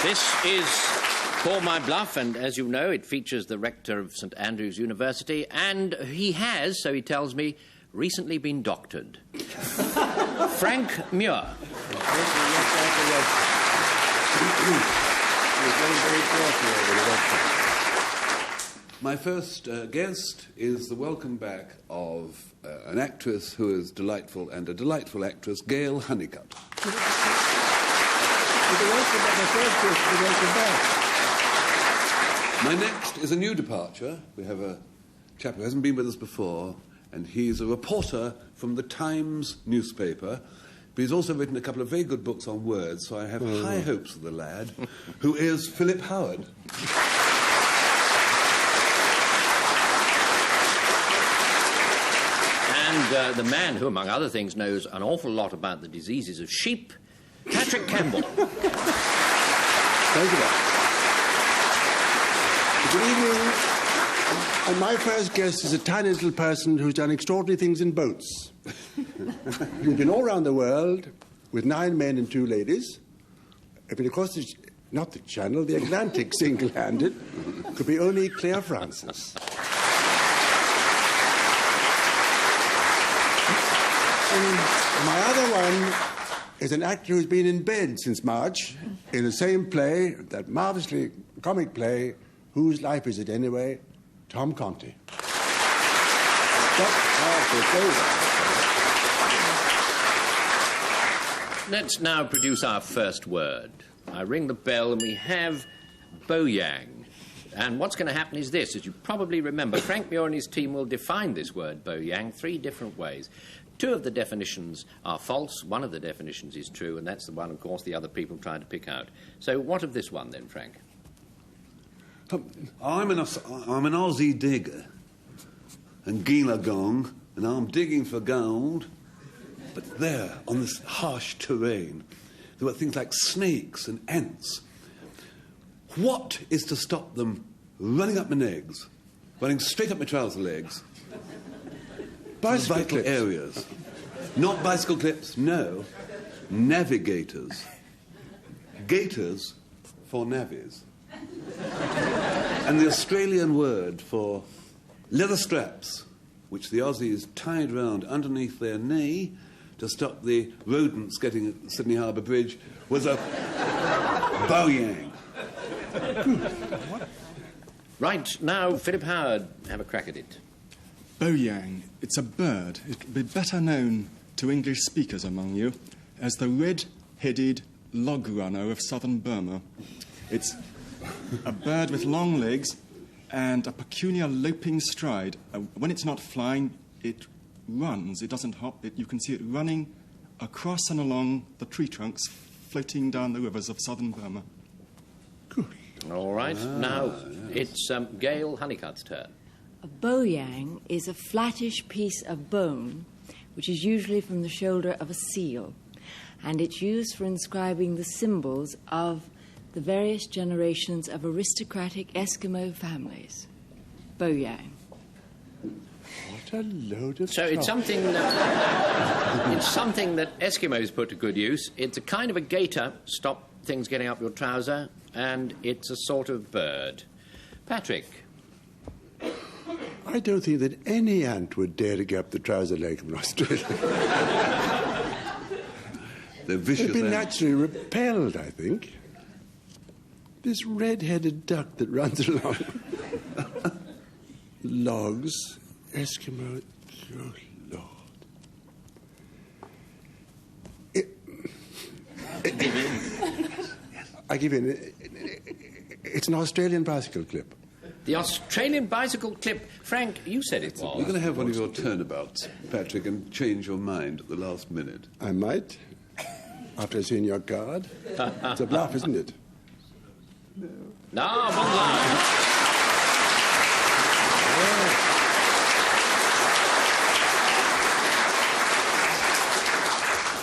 This is For My Bluff, and as you know, it features the rector of St Andrews University, and he has, so he tells me, recently been doctored. Frank Muir. My first guest is the welcome back of an actress who is delightful, and a delightful actress, Gayle Hunnicutt. My next is a new departure. We have a chap who hasn't been with us before, and he's a reporter from the Times newspaper, but he's also written a couple of very good books on words, so I have high hopes of the lad, who is Philip Howard. And the man who, among other things, knows an awful lot about the diseases of sheep, Patrick Campbell. Thank you, Good evening. And my first guest is a tiny little person who's done extraordinary things in boats. He's been all around the world with 9 men and 2 ladies. I've been across the, not the Channel, the Atlantic single-handed. Could be only Clare Francis. And my other one is an actor who's been in bed since March in the same play, that marvellously comic play, Whose Life Is It Anyway? Tom Conti. Let's now produce our first word. I ring the bell and we have Boyang. And what's going to happen is this. As you probably remember, Frank Muir and his team will define this word, Boyang, 3 different ways. 2 of the definitions are false, 1 of the definitions is true, and that's the one, of course, the other people trying to pick out. So what of this one, then, Frank? I'm an Aussie digger, and Geelagong, and I'm digging for gold. But there, on this harsh terrain, there were things like snakes and ants. What is to stop them running up my legs, running straight up my trouser legs? Bicycle clips. Areas. Not bicycle clips, no. Navigators. Gators for navvies. And the Australian word for leather straps, which the Aussies tied round underneath their knee to stop the rodents getting at Sydney Harbour Bridge, was a boyang. Right, now, Philip Howard, have a crack at it. Boyang, it's a bird. It would be better known to English speakers among you as the red-headed log runner of southern Burma. It's a bird with long legs and a peculiar loping stride. When it's not flying, it runs. It doesn't hop. You can see it running across and along the tree trunks floating down the rivers of southern Burma. Good. All right, now it's Gayle Hunnicutt's turn. A boyang is a flattish piece of bone which is usually from the shoulder of a seal, and it's used for inscribing the symbols of the various generations of aristocratic Eskimo families. Boyang. What a load of So it's something that Eskimos put to good use. It's a kind of a gaiter, stop things getting up your trouser, and it's a sort of bird. Patrick. I don't think that any ant would dare to get up the trouser leg of an Australian. They're vicious. They've been naturally repelled, I think. This red-headed duck that runs along logs, Eskimo, oh Lord. I give in. It's an Australian bicycle clip. The Australian bicycle clip. Frank, you said it was. You're going to have one of your turnabouts, Patrick, and change your mind at the last minute. I might, after I've seen your card. It's a bluff, isn't it? No, one line.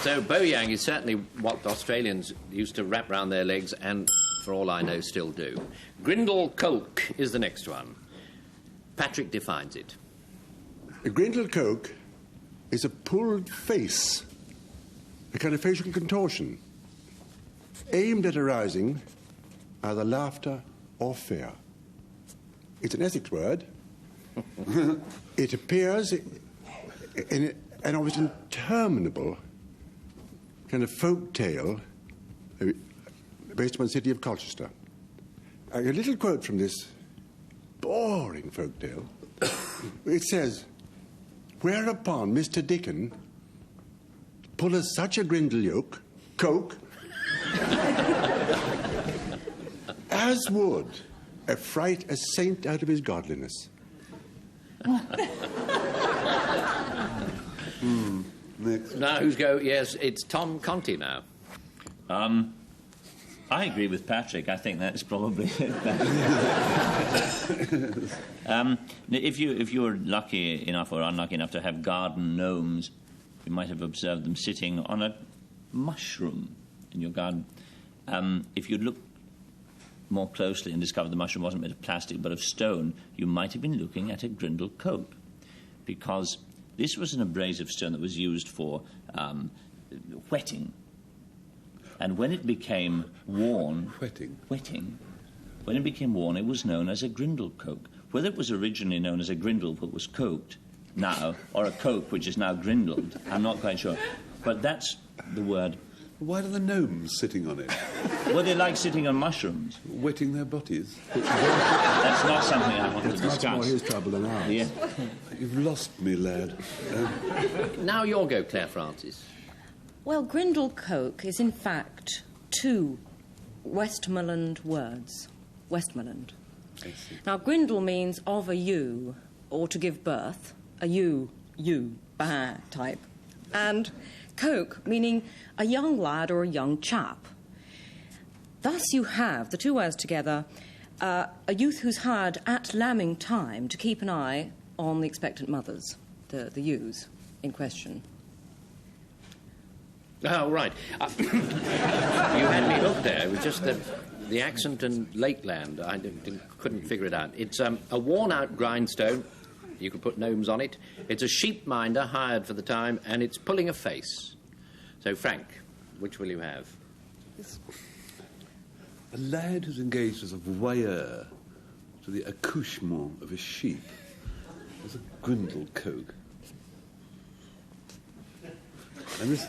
So boyang is certainly what Australians used to wrap round their legs and, for all I know, still do. Grindle coke is the next one. Patrick defines it. A grindle coke is a pulled face, a kind of facial contortion, aimed at arousing either laughter or fear. It's an Essex word. It appears in an almost interminable kind of folk tale based upon the city of Colchester. A little quote from this boring folk tale. It says, "Whereupon Mr. Dickon pulleth such a grindle yoke, coke, as would affright a saint out of his godliness." Next. Now, who's go? Yes, it's Tom Conti now. I agree with Patrick. I think that's probably it. If you were lucky enough or unlucky enough to have garden gnomes, you might have observed them sitting on a mushroom in your garden. If you'd looked more closely and discovered the mushroom wasn't made of plastic but of stone, you might have been looking at a grindle coke, because this was an abrasive stone that was used for whetting. And when it became worn... Whetting? When it became worn, it was known as a grindle coke. Whether it was originally known as a grindle that was coked now, or a coke which is now grindled, I'm not quite sure. But that's the word. Why are the gnomes sitting on it? Well, they like sitting on mushrooms. Wetting their bodies? That's not something I want to discuss. Much more his trouble than ours. Yeah. You've lost me, lad. Now your go, Clare Francis. Well, grindle coke is in fact two Westmoreland words. Westmoreland. Now, grindle means of a ewe, or to give birth, a ewe, bah type. And coke meaning a young lad or a young chap. Thus you have, the two words together, a youth who's had at lambing time to keep an eye on the expectant mothers, the ewes in question. Oh, right. You had me hooked there. It was just the accent and Lakeland. I couldn't figure it out. It's a worn-out grindstone. You could put gnomes on it. It's a sheep minder hired for the time, and it's pulling a face. So, Frank, which will you have? A lad who's engaged as a voyeur to the accouchement of a sheep is a grindle coke. And this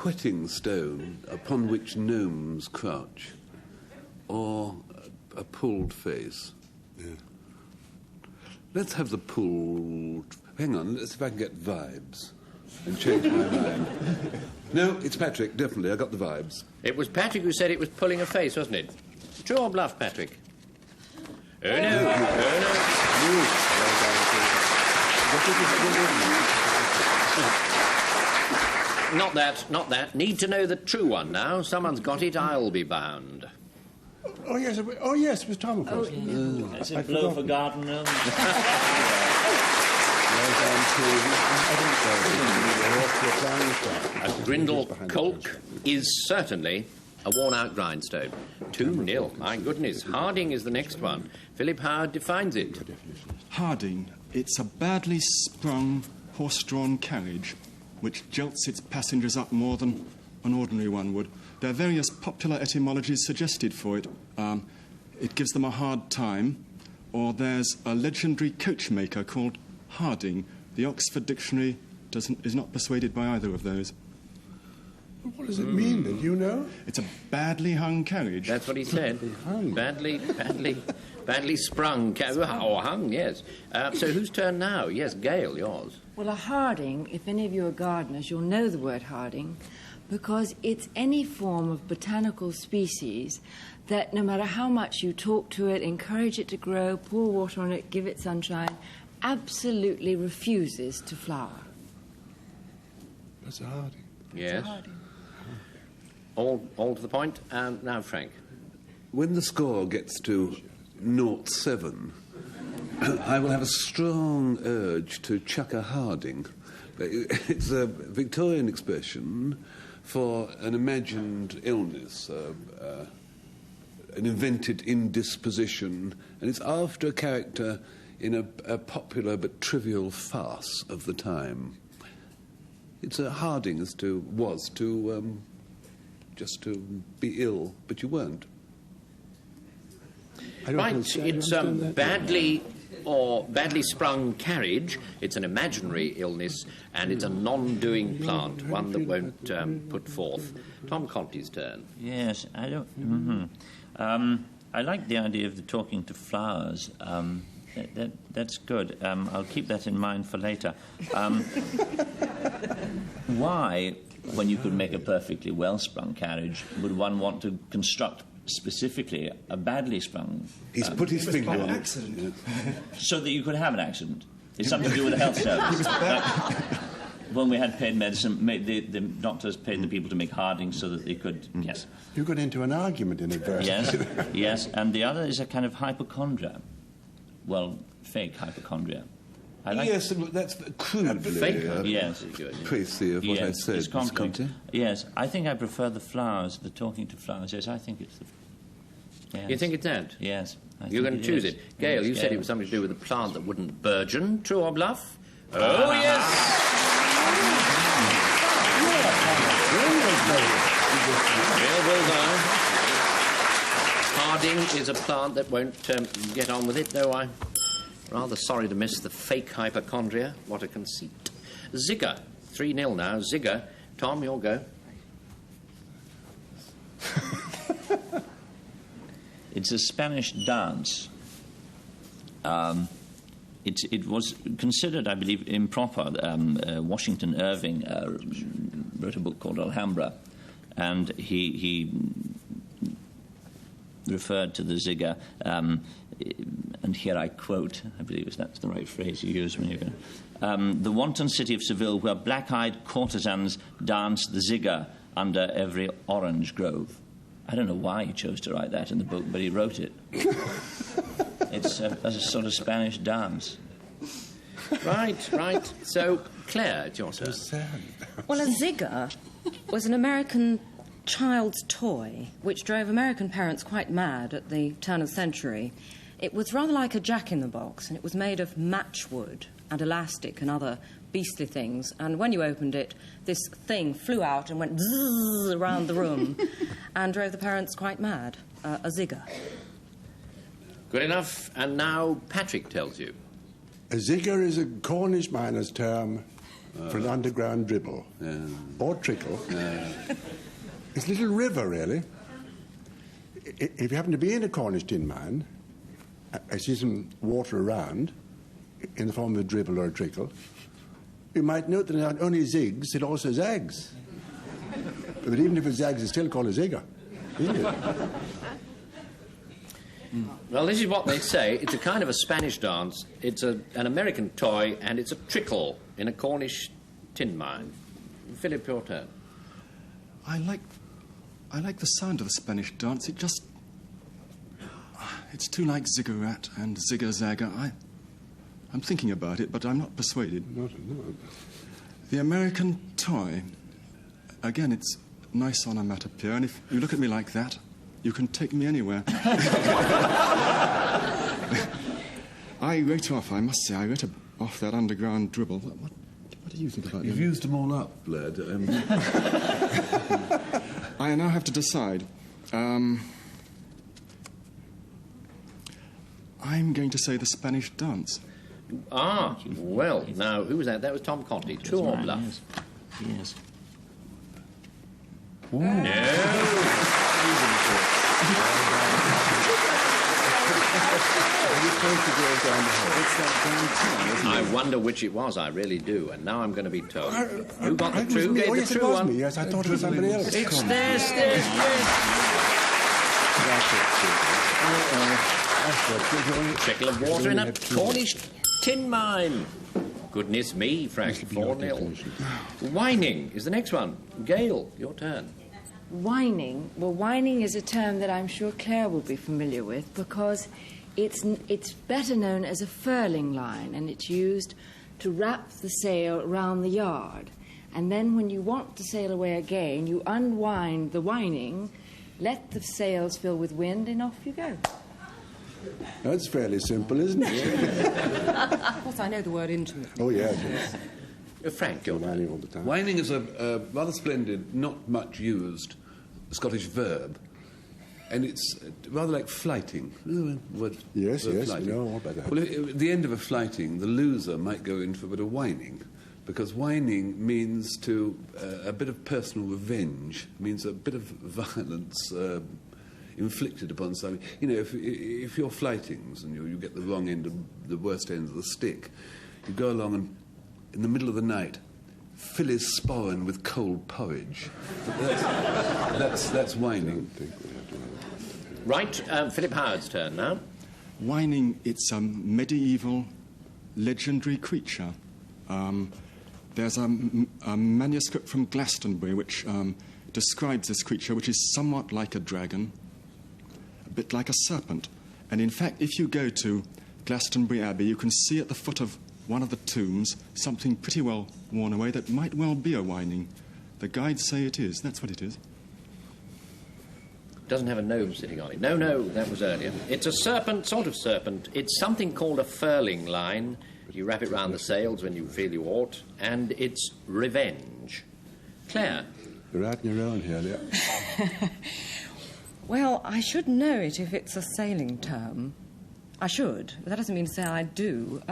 whetting stone upon which gnomes crouch, or a pulled face. Yeah. Let's have the pulled... Hang on, let's see if I can get vibes and change my mind. No, it's Patrick, definitely, I got the vibes. It was Patrick who said it was pulling a face, wasn't it? True or bluff, Patrick? Oh, no. Not that. Need to know the true one now. Someone's got it, I'll be bound. Oh, yes, it was Tom, of course. That's a blow for garden gnomes. A grindle coke is certainly a worn-out grindstone. 2-0. My goodness. Harding is the next one. Philip Howard defines it. Harding, it's a badly sprung, horse-drawn carriage which jolts its passengers up more than an ordinary one would. There are various popular etymologies suggested for it. It gives them a hard time, or there's a legendary coachmaker called Harding. The Oxford Dictionary is not persuaded by either of those. What does it mean, then? Do you know? It's a badly hung carriage. That's what he said. Badly sprung. Or hung, yes. So whose turn now? Yes, Gayle, yours. Well, a harding, if any of you are gardeners, you'll know the word harding, because it's any form of botanical species that no matter how much you talk to it, encourage it to grow, pour water on it, give it sunshine, absolutely refuses to flower. That's a harding. Yes. All to the point. Now, Frank. When the score gets to 0-7, I will have a strong urge to chuck a Harding. It's a Victorian expression for an imagined illness, an invented indisposition, and it's after a character in a popular but trivial farce of the time. It's a Harding just to be ill, but you weren't. Right, it's badly sprung carriage. It's an imaginary illness, and it's a non-doing plant, one that won't put forth. Tom Conti's turn. Yes, I don't... I like the idea of the talking to flowers. That's good. I'll keep that in mind for later. Why, when you could make a perfectly well-sprung carriage, would one want to construct specifically a badly sprung... He's put his finger on it. So that you could have an accident. It's something to do with the health service. When we had paid medicine, the doctors paid the people to make hardings so that they could... Yes. You got into an argument in adversity. Yes, yes. And the other is a kind of hypochondria. Well, fake hypochondria. Yes, that's crudely yes. Tracy of what yes, I said, it's Miss Conti. Yes, I think I prefer the flowers, the talking to flowers. Yes, I think it's the... Yes. You think it's that? Yes. You're going to choose it. Gayle, you said it was something to do with a plant that wouldn't burgeon. True or bluff? Oh, yes! Harding is a plant that won't get on with it, though I'm rather sorry to miss the fake hypochondria. What a conceit. Zigger, 3-0 now. Zigger. Tom, your go. It's a Spanish dance. It was considered, I believe, improper. Washington Irving wrote a book called Alhambra, and he referred to the zigger, and here I quote, I believe that's the right phrase you use when you're going, the wanton city of Seville, where black-eyed courtesans dance the zigger under every orange grove. I don't know why he chose to write that in the book, but he wrote it. It's a sort of Spanish dance. Right. So, Clare, it's your turn. Well, a zigger was an American child's toy which drove American parents quite mad at the turn of the century. It was rather like a jack-in-the-box, and it was made of matchwood and elastic and other beastly things. And when you opened it, this thing flew out and went zzz around the room and drove the parents quite mad. A zigger. Good enough. And now Patrick tells you. A zigger is a Cornish miner's term for an underground dribble. Or trickle. It's a little river, really. If you happen to be in a Cornish tin mine, I see some water around in the form of a dribble or a trickle, you might note that it not only zigs, it also zags. But even if it zags, it's still called a zigger, isn't it? Well, this is what they say. It's a kind of a Spanish dance. It's an American toy, and it's a trickle in a Cornish tin mine. Philip, your turn. I like the sound of the Spanish dance. It's too like ziggurat and zigger-zagger. I'm thinking about it, but I'm not persuaded. No. The American toy, again, it's nice onomatopoeia, and if you look at me like that, you can take me anywhere. I wrote off that underground dribble. What do you think about that? You've used them all up, lad. I now have to decide. I'm going to say the Spanish dance. Ah, well, now, who was that? That was Tom Conti. True or bluff? Yes. I wonder which it was, I really do, and now I'm going to be told. Who got the true? Gave the Yes, it true was one? me. Yes, I thought it was somebody else. It's this. Trickle of water in a Cornish tin mine. Goodness me, Frank. 4-0. Whining is the next one. Gayle, your turn. Whining? Well, whining is a term that I'm sure Clare will be familiar with because it's better known as a furling line, and it's used to wrap the sail round the yard. And then when you want to sail away again, you unwind the whining, let the sails fill with wind, and off you go. That's fairly simple, isn't it? Of course, I know the word intimately. Oh, yes. Frank, your turn. All the time. Whining is a rather splendid, not much used Scottish verb. And it's rather like flighting. Yes, yes, flighting. we know all about that. Well, at the end of a flighting, the loser might go in for a bit of whining, because whining means a bit of personal revenge, means a bit of violence inflicted upon somebody. You know, if you're flightings and you get the wrong end of the worst end of the stick, you go along and, in the middle of the night, fill his sporran with cold porridge. That's whining. Right, Philip Howard's turn now. Whining, it's a medieval legendary creature. There's a manuscript from Glastonbury which describes this creature, which is somewhat like a dragon, a bit like a serpent. And in fact, if you go to Glastonbury Abbey, you can see at the foot of one of the tombs something pretty well worn away that might well be a whining. The guides say it is. That's what it is. Doesn't have a gnome sitting on it. No, that was earlier. It's a serpent, sort of serpent. It's something called a furling line. You wrap it round the sails when you feel you ought, and it's revenge. Clare? You're out on your own here, yeah. Well, I should know it if it's a sailing term. I should, but that doesn't mean to say I do.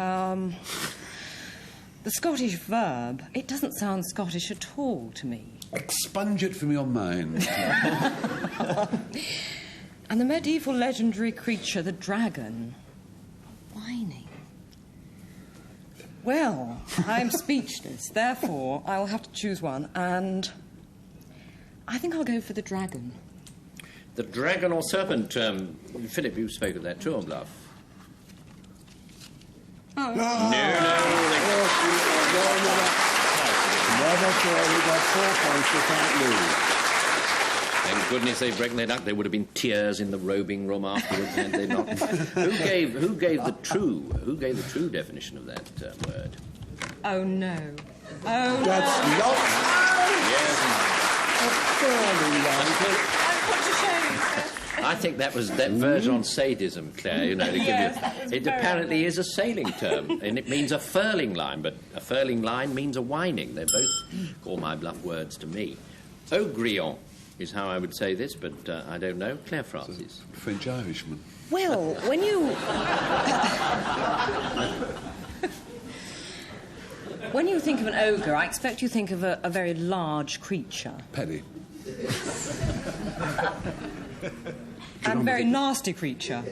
The Scottish verb, it doesn't sound Scottish at all to me. Expunge it from your mind. And the medieval legendary creature, the dragon. Whining. Well, I'm speechless. Therefore, I will have to choose one, and I think I'll go for the dragon. The dragon or serpent, Philip, you spoke of that too on Bluff. Oh. No. Never sure we got 4 points we can't lose. Thank goodness they've broken their duck. There would have been tears in the robing room afterwards, had they not. Who gave the true definition of that word? Oh, no. Oh, That's no. not Yes. a furling line. Put to shame. I think that was that version on sadism, Clare, you know, to give Yes, you... It apparently is a sailing term, and it means a furling line, but a furling line means a whining. They're both call my bluff words to me. Augryon is how I would say this, but I don't know. Clare Francis. French-Irishman. Well, when you... when you think of an ogre, I expect you think of a very large creature. Paddy. And a very nasty creature.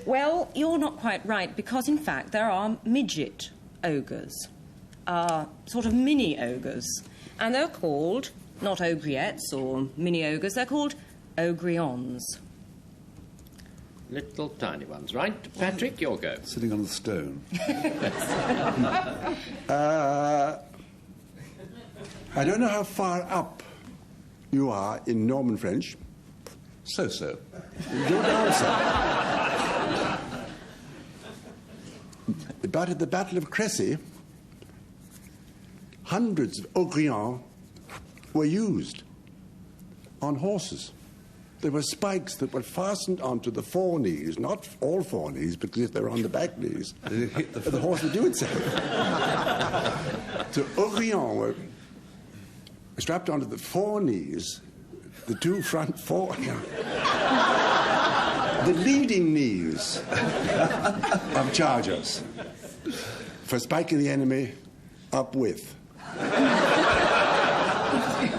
Well, you're not quite right, because, in fact, there are midget ogres. Sort of mini ogres. And they're called, not ogrettes or mini ogres, they're called ogryons. Little tiny ones, right? Patrick, your go. Sitting on the stone. I don't know how far up you are in Norman French. So-so. Good answer. But at the Battle of Crécy, hundreds of ogryons were used on horses. There were spikes that were fastened onto the foreknees, not all foreknees, because if they're on the back knees, the horse would do itself. So ogryons were strapped onto the foreknees, the two front the leading knees of chargers for spiking the enemy up with.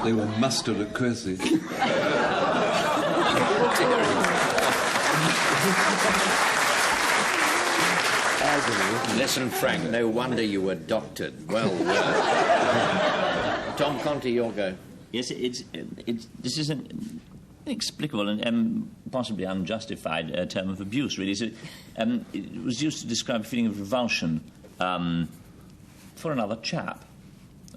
They were mustered at Crécy. Listen, Frank, no wonder you were doctored. Well, Tom Conti, your go. Yes, this is an inexplicable and possibly unjustified term of abuse, really. So, it was used to describe a feeling of revulsion for another chap.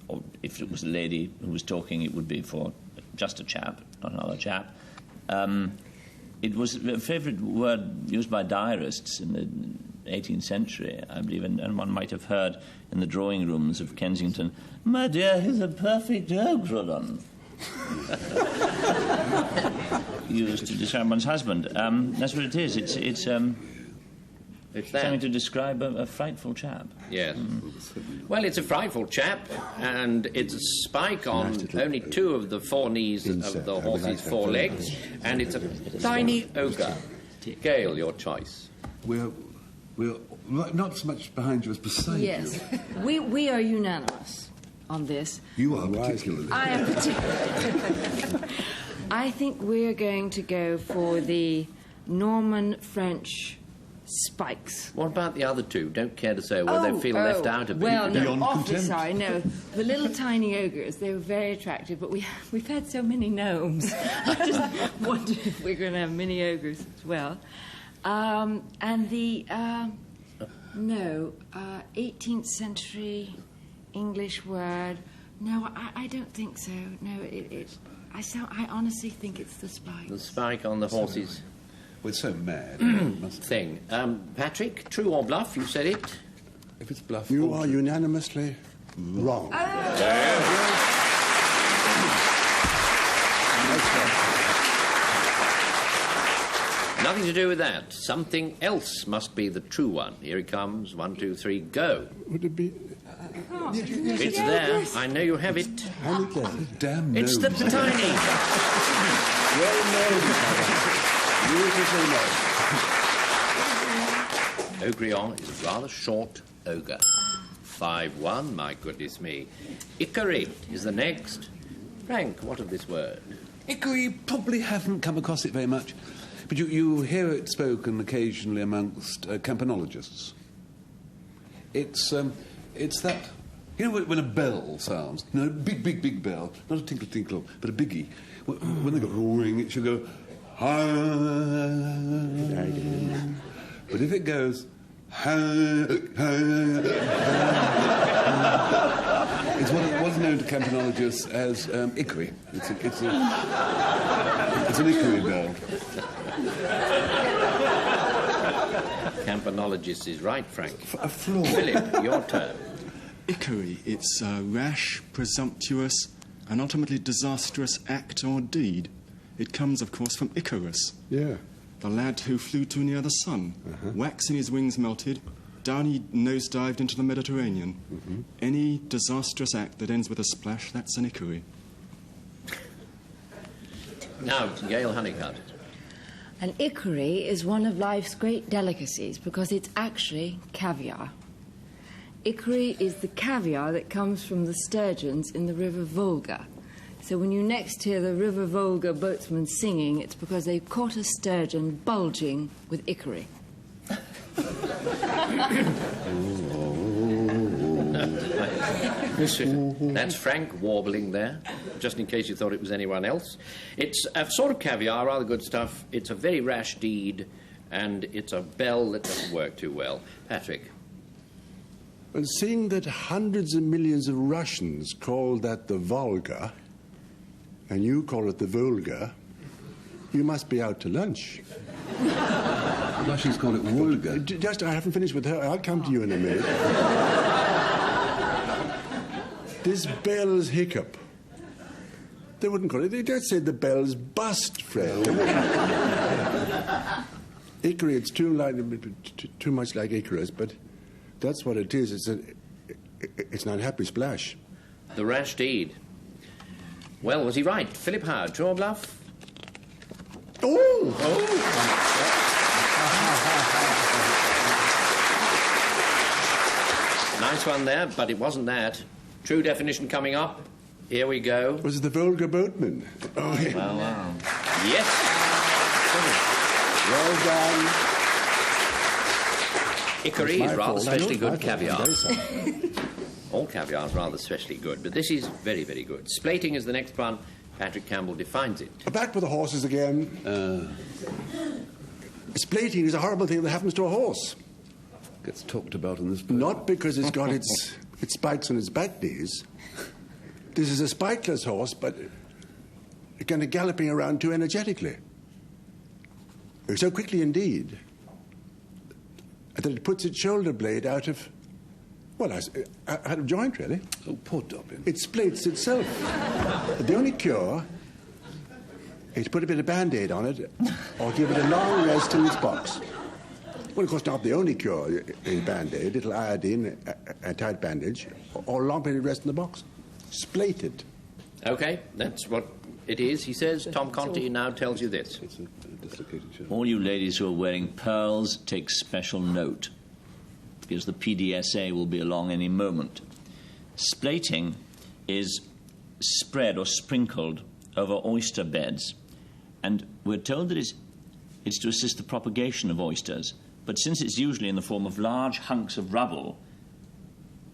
Or if it was a lady who was talking, it would be for just a chap, not another chap. It was a favourite word used by diarists in the 18th century, I believe, and one might have heard in the drawing rooms of Kensington, "My dear, he's a perfect ogrodon." Used to describe one's husband. That's what it is. It's that. Something to describe a frightful chap. Yes. Well, it's a frightful chap, and it's a spike on only 2 of the 4 knees of the horse's 4 legs, and it's a tiny ogre. Gayle, your choice. We're not so much behind you as beside Yes. you. We are unanimous on this. You are particularly. I am particularly. I think we're going to go for the Norman French spikes. What about the other 2? Don't care to say whether they feel left out a bit. Well, no, Beyond awfully contempt. sorry. No, the little tiny ogres, they were very attractive, but we've had so many gnomes. I just wonder if we're going to have mini ogres as well. And the, 18th century English word. No, I don't think so. No, I honestly think it's the spikes. The spike on the horse's We're so mad. thing. Patrick, true or bluff? You said it. If it's bluff, You are unanimously wrong. Nothing to do with that. Something else must be the true one. Here he comes. 1, 2, 3, go. Would it be It's there. I know you have it. Hunnicutt? damn It's gnomes. the tiny. Well known. Beautifully known. Ogrion is a rather short ogre. 5-1, my goodness me. Ickery is the next. Frank, what of this word? Hickory, you probably haven't come across it very much, but you hear it spoken occasionally amongst campanologists. It's that, you know, when a bell sounds, no, big bell, not a tinkle tinkle, but a biggie. When they go ring, it should go, but if it goes, it's what was known to campanologists as ickery. It's an ickery bell. Campanologist is right, Frank. A flaw. Philip, your turn. Ickery, it's a rash, presumptuous, and ultimately disastrous act or deed. It comes, of course, from Icarus, Yeah. the lad who flew too near the sun. Wax in his wings melted, down he nosedived into the Mediterranean. Any disastrous act that ends with a splash, that's an Ickery. Now, Gayle Hunnicutt. An ickery is one of life's great delicacies because it's actually caviar. Ickery is the caviar that comes from the sturgeons in the River Volga. So when you next hear the River Volga boatsmen singing, it's because they've caught a sturgeon bulging with ickery. That's Frank warbling there, just in case you thought it was anyone else. It's a sort of caviar, rather good stuff. It's a very rash deed, and it's a bell that doesn't work too well. Patrick. Well, seeing that hundreds of millions of Russians call that the Volga, and you call it the Volga, you must be out to lunch. The Russians call it Volga. Just, I haven't finished with her. I'll come to you in a minute. This bell's hiccup. They wouldn't call it. They'd say the bell's bust, Fred. Ickery, it's too much like Icarus, but that's what it is. It's an unhappy splash. The rash deed. Well, was he right? Philip Howard, true or bluff? Nice one there, but it wasn't that. True definition coming up. Here we go. Was it the Volga boatman? Oh, yeah. Wow. Yes. Well done. Ickery is rather specially good caviar. I'm very sorry. All caviar is rather specially good, but this is very, very good. Splating is the next one. Patrick Campbell defines it. Back with the horses again. Splating is a horrible thing that happens to a horse. Gets talked about in this book. Not because it's got its spikes on its back knees. This is a spikeless horse, but kind of galloping around too energetically. So quickly indeed that it puts its shoulder blade out of, well, out of joint, really. Oh, poor Dobbin. It splits itself. The only cure is to put a bit of Band-Aid on it or give it a long rest in its box. Well, of course, not the only cure is Band-Aid, little iodine, a tight bandage, or a long period rest in the box. Splated. OK, that's what it is, he says. Tom Conti now tells you this. It's a dislocated shoulder. All you ladies who are wearing pearls, take special note, because the PDSA will be along any moment. Splating is spread or sprinkled over oyster beds, and we're told that it's to assist the propagation of oysters, but since it's usually in the form of large hunks of rubble,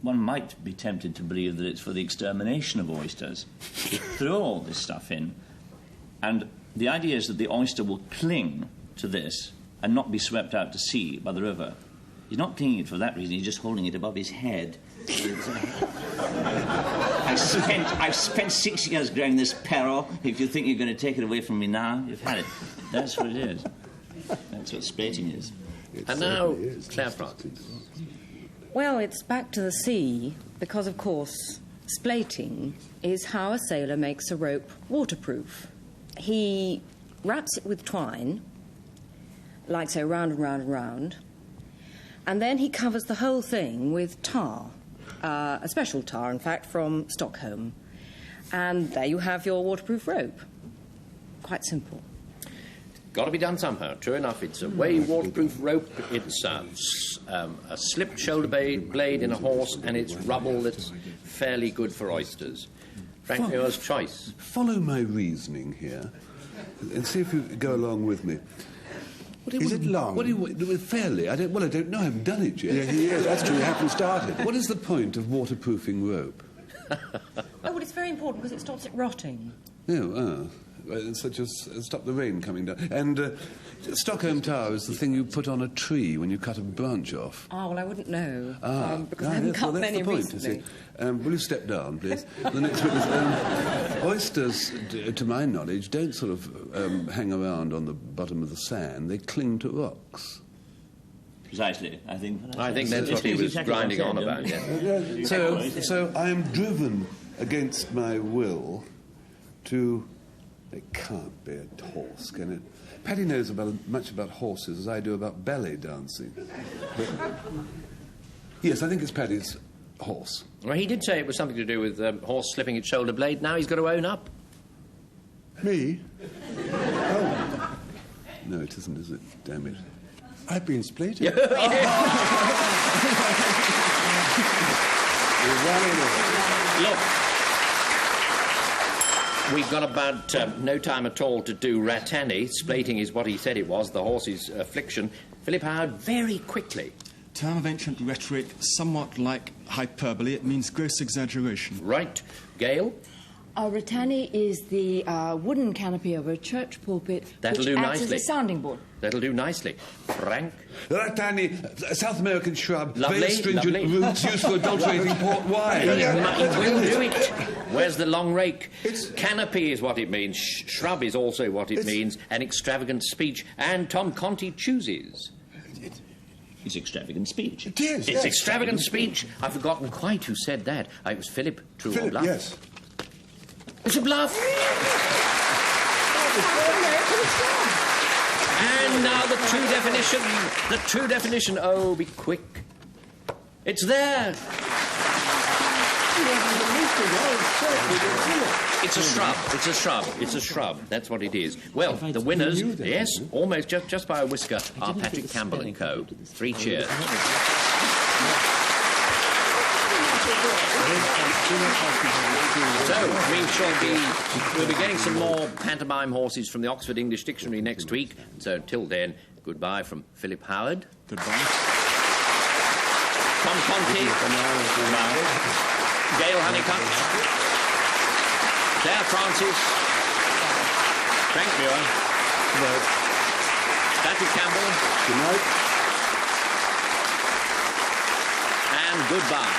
one might be tempted to believe that it's for the extermination of oysters. You throw all this stuff in, and the idea is that the oyster will cling to this and not be swept out to sea by the river. He's not clinging it for that reason, he's just holding it above his head. I've spent 6 years growing this peril. If you think you're going to take it away from me now, you've had it. That's what it is. That's what splating is. And now, Clare Francis. Well, it's back to the sea, because, of course, splating is how a sailor makes a rope waterproof. He wraps it with twine, like so, round and round and round, and then he covers the whole thing with tar, a special tar, in fact, from Stockholm. And there you have your waterproof rope. Quite simple. Got to be done somehow. True enough, it's a waterproof rope. It's a slipped shoulder blade in a horse, and it's rubble that's fairly good for oysters. Frank Muir's choice. Follow my reasoning here, and see if you go along with me. Is it long? What do you fairly? I don't know. I haven't done it yet. Yeah, he is. That's true. He hasn't started. What is the point of waterproofing rope? Oh, well, it's very important because it stops it rotting. Such as stop the rain coming down. And Stockholm Tower is the thing you put on a tree when you cut a branch off. Oh, well, I wouldn't know, because I haven't cut many recently. Will you step down, please? The next bit is oysters, to my knowledge, don't sort of hang around on the bottom of the sand. They cling to rocks. Precisely, I think that's what he was grinding on about. Yeah. So I am driven against my will to... It can't be a horse, can it? Paddy knows much about horses as I do about ballet dancing. But, yes, I think it's Paddy's horse. Well, he did say it was something to do with horse slipping its shoulder blade. Now he's got to own up. Me? Oh. No, it isn't, is it? Damn it. I've been splated. Look, we've got about no time at all to do Ratani. Splating is what he said it was, the horse's affliction. Philip Howard, very quickly. Term of ancient rhetoric, somewhat like hyperbole. It means gross exaggeration. Right. Gayle? Ratani is the wooden canopy of a church pulpit That'll which do acts nicely. as a sounding board. That'll do nicely. Frank? Ratani, a South American shrub, Lovely, very stringent lovely. roots, used for adulterating port wine. He will do it. Where's the long rake? Canopy is what it means. Shrub is also what it means. An extravagant speech. And Tom Conti chooses. It's extravagant speech. It is, It's extravagant speech. I've forgotten quite who said that. It was Philip, true or Philip, bluff? yes. It's a bluff. And now the true definition. Oh, be quick. It's there. It's a shrub. That's what it is. Well, the winners, yes, almost just by a whisker, are Patrick Campbell and Co. 3 cheers. So, we'll be getting some more pantomime horses from the Oxford English Dictionary next week. So, until then, goodbye from Philip Howard. Goodbye. Tom Conti. Gayle Hunnicutt. Clare Francis. Frank Muir. Patrick Campbell. Good night. And goodbye.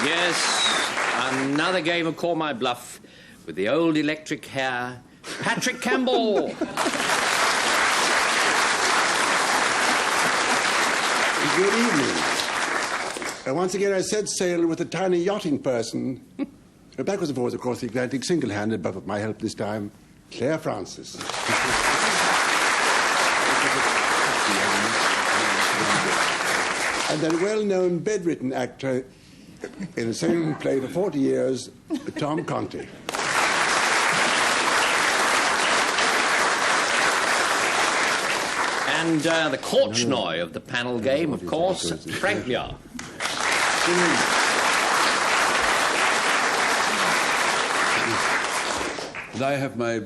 Yes, another game of Call My Bluff with the old electric hair, Patrick Campbell. Good evening. Once again, I set sail with a tiny yachting person. Backwards and forwards across the Atlantic, single-handed, but with my help this time, Clare Francis. And that well-known bedridden actor in the same play for 40 years, Tom Conti. And the Korchnoi of the panel game, of course, Frank Muir. And I have my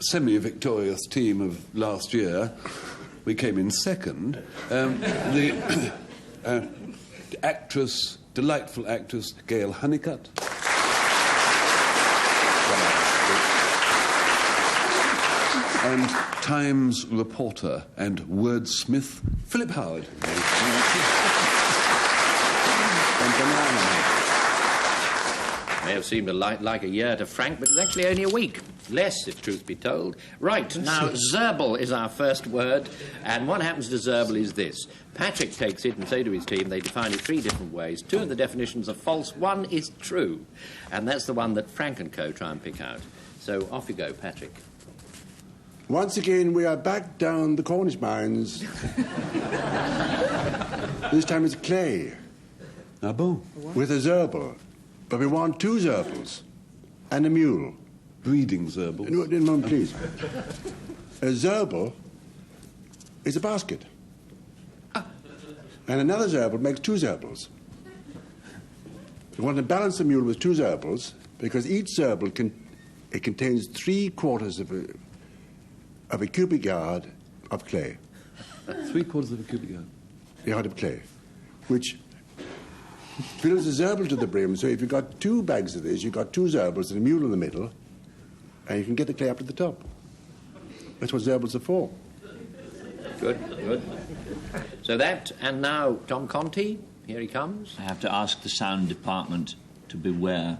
semi-victorious team of last year. We came in second. The actress, delightful actress, Gayle Hunnicutt. And Times reporter and wordsmith, Philip Howard. May have seemed like a year to Frank, but it's actually only a week. Less, if truth be told. Right, now, Zerbal is our first word, and what happens to Zerbal is this. Patrick takes it, and so do his team. They define it 3 different ways. 2 of the definitions are false, 1 is true. And that's the one that Frank and co try and pick out. So off you go, Patrick. Once again, we are back down the Cornish mines. This time it's clay. Ah bon? With a zerbal. But we want 2 zerbals and a mule. Breeding zerbals. No, no, no, please. A zerbal is a basket. And another zerbal makes 2 zerbals. We want to balance the mule with 2 zerbals because each zerbal contains 3/4 of a cubic yard of clay. 3/4 of a cubic yard of clay, which fills the zerbal to the brim. So if you've got 2 bags of this, you've got 2 zerbals and a mule in the middle, and you can get the clay up to the top. That's what zerbals are for. Good, good. So that, and now Tom Conti, here he comes. I have to ask the sound department to beware,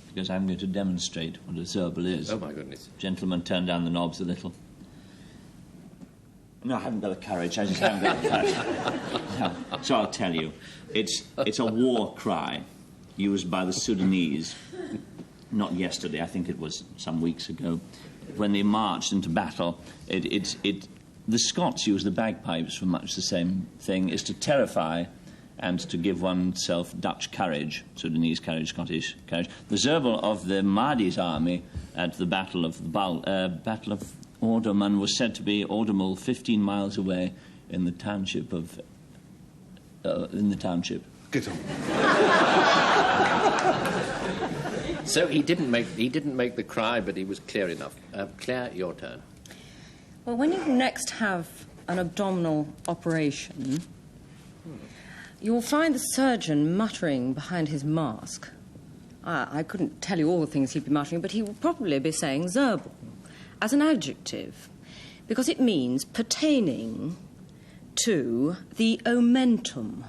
because I'm going to demonstrate what a zerbal is. Oh, my goodness. Gentlemen, turn down the knobs a little. No, I haven't got the courage. I just haven't got the courage. No. So I'll tell you. It's a war cry used by the Sudanese. Not yesterday, I think it was some weeks ago. When they marched into battle, the Scots use the bagpipes for much the same thing, is to terrify and to give oneself Dutch courage, Sudanese courage, Scottish courage. The zerbal of the Mahdi's army at the Battle of Orderman was said to be Ordermal, 15 miles away in the township of... Get on. So he didn't make the cry, but he was clear enough. Claire, your turn. Well, when you next have an abdominal operation, you'll find the surgeon muttering behind his mask. I couldn't tell you all the things he'd be muttering, but he would probably be saying zerbal as an adjective, because it means pertaining to the omentum,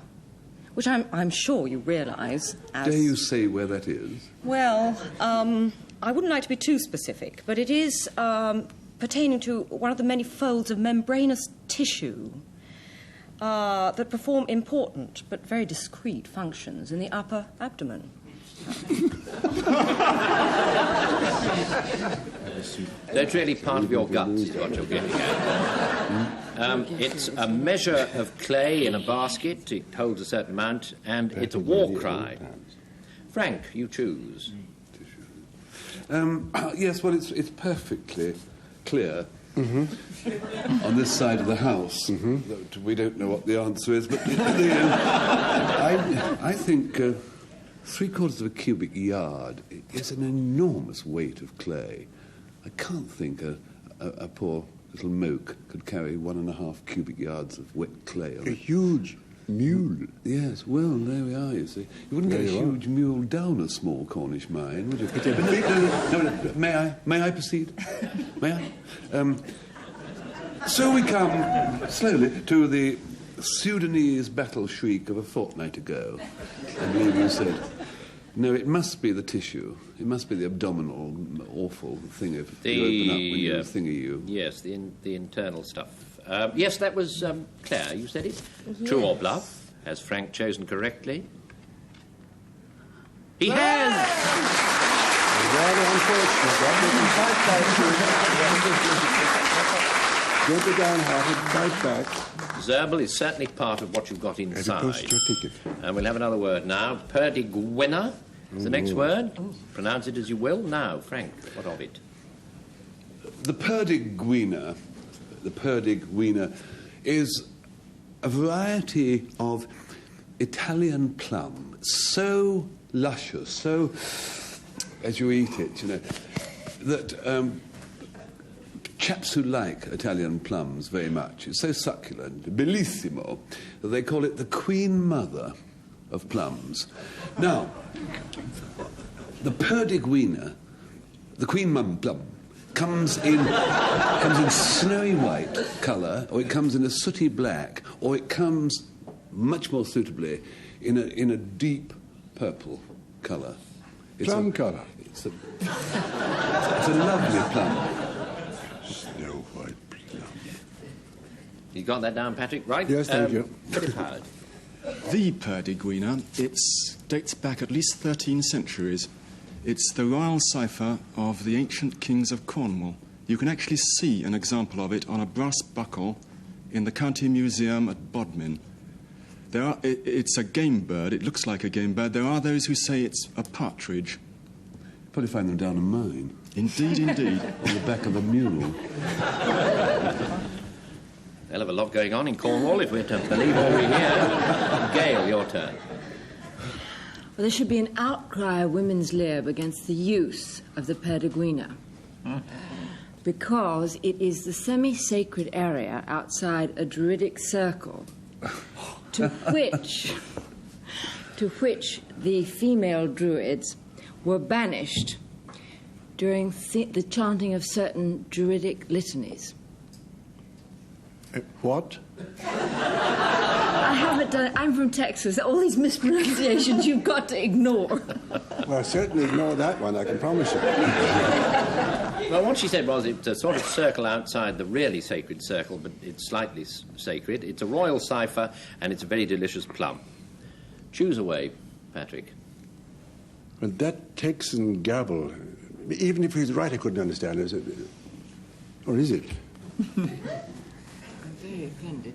which I'm sure you realise as... Dare you say where that is? Well, I wouldn't like to be too specific, but it is pertaining to one of the many folds of membranous tissue that perform important but very discreet functions in the upper abdomen. That's really part of your guts, is what you're getting at. It's a measure of clay in a basket. It holds a certain amount, and it's a war cry. Frank, you choose. Yes, well, it's perfectly clear on this side of the house. We don't know what the answer is, but I think 3/4 of a cubic yard is an enormous weight of clay. I can't think a poor little moke could carry 1.5 cubic yards of wet clay on a huge mule. Yes, well, there we are, you see. You wouldn't get a huge mule down a small Cornish mine, would you? No, may I proceed? May I? So we come, slowly, to the Sudanese battle shriek of a fortnight ago. I believe you said. No, it must be the tissue. It must be the abdominal awful thing if you open up when you thingy you. Yes, the internal stuff. Yes, that was Clare, you said it? Yes. True or bluff? Has Frank chosen correctly? He has! Very unfortunate. Don't be downhearted, fight back. Zerbal is certainly part of what you've got inside. And we'll have another word now. Perdigwina is the next word. Pronounce it as you will. Now, Frank, what of it? The perdigwina is a variety of Italian plum, so luscious, so, as you eat it, you know, that chaps who like Italian plums very much, it's so succulent, bellissimo, that they call it the Queen Mother of plums. Now, the perdigwina, the Queen Mum plum, comes in snowy white colour, or it comes in a sooty black, or it comes, much more suitably, in a deep purple colour. Plum colour. It's a lovely plum. Snow white plum. You got that down, Patrick? Right? Yes, thank you. Philip Howard. The perdigwina, it dates back at least 13 centuries. It's the royal cipher of the ancient kings of Cornwall. You can actually see an example of it on a brass buckle in the County Museum at Bodmin. It's a game bird. It looks like a game bird. There are those who say it's a partridge. Probably find them down a mine. Indeed, indeed. On the back of a mule. Hell of a lot going on in Cornwall, if we're to believe all we hear. Gayle, your turn. Well, there should be an outcry of women's lib against the use of the perdigwina, because it is the semi-sacred area outside a druidic circle to which the female druids were banished during the chanting of certain druidic litanies. What? I haven't done it. I'm from Texas. All these mispronunciations you've got to ignore. Well, certainly ignore that one, I can promise you. Well, what she said was it's a sort of circle outside the really sacred circle, but it's slightly sacred. It's a royal cipher, and it's a very delicious plum. Choose away, Patrick. Well, that Texan gabble, even if he's right, I couldn't understand it. Or is it? I'm very offended.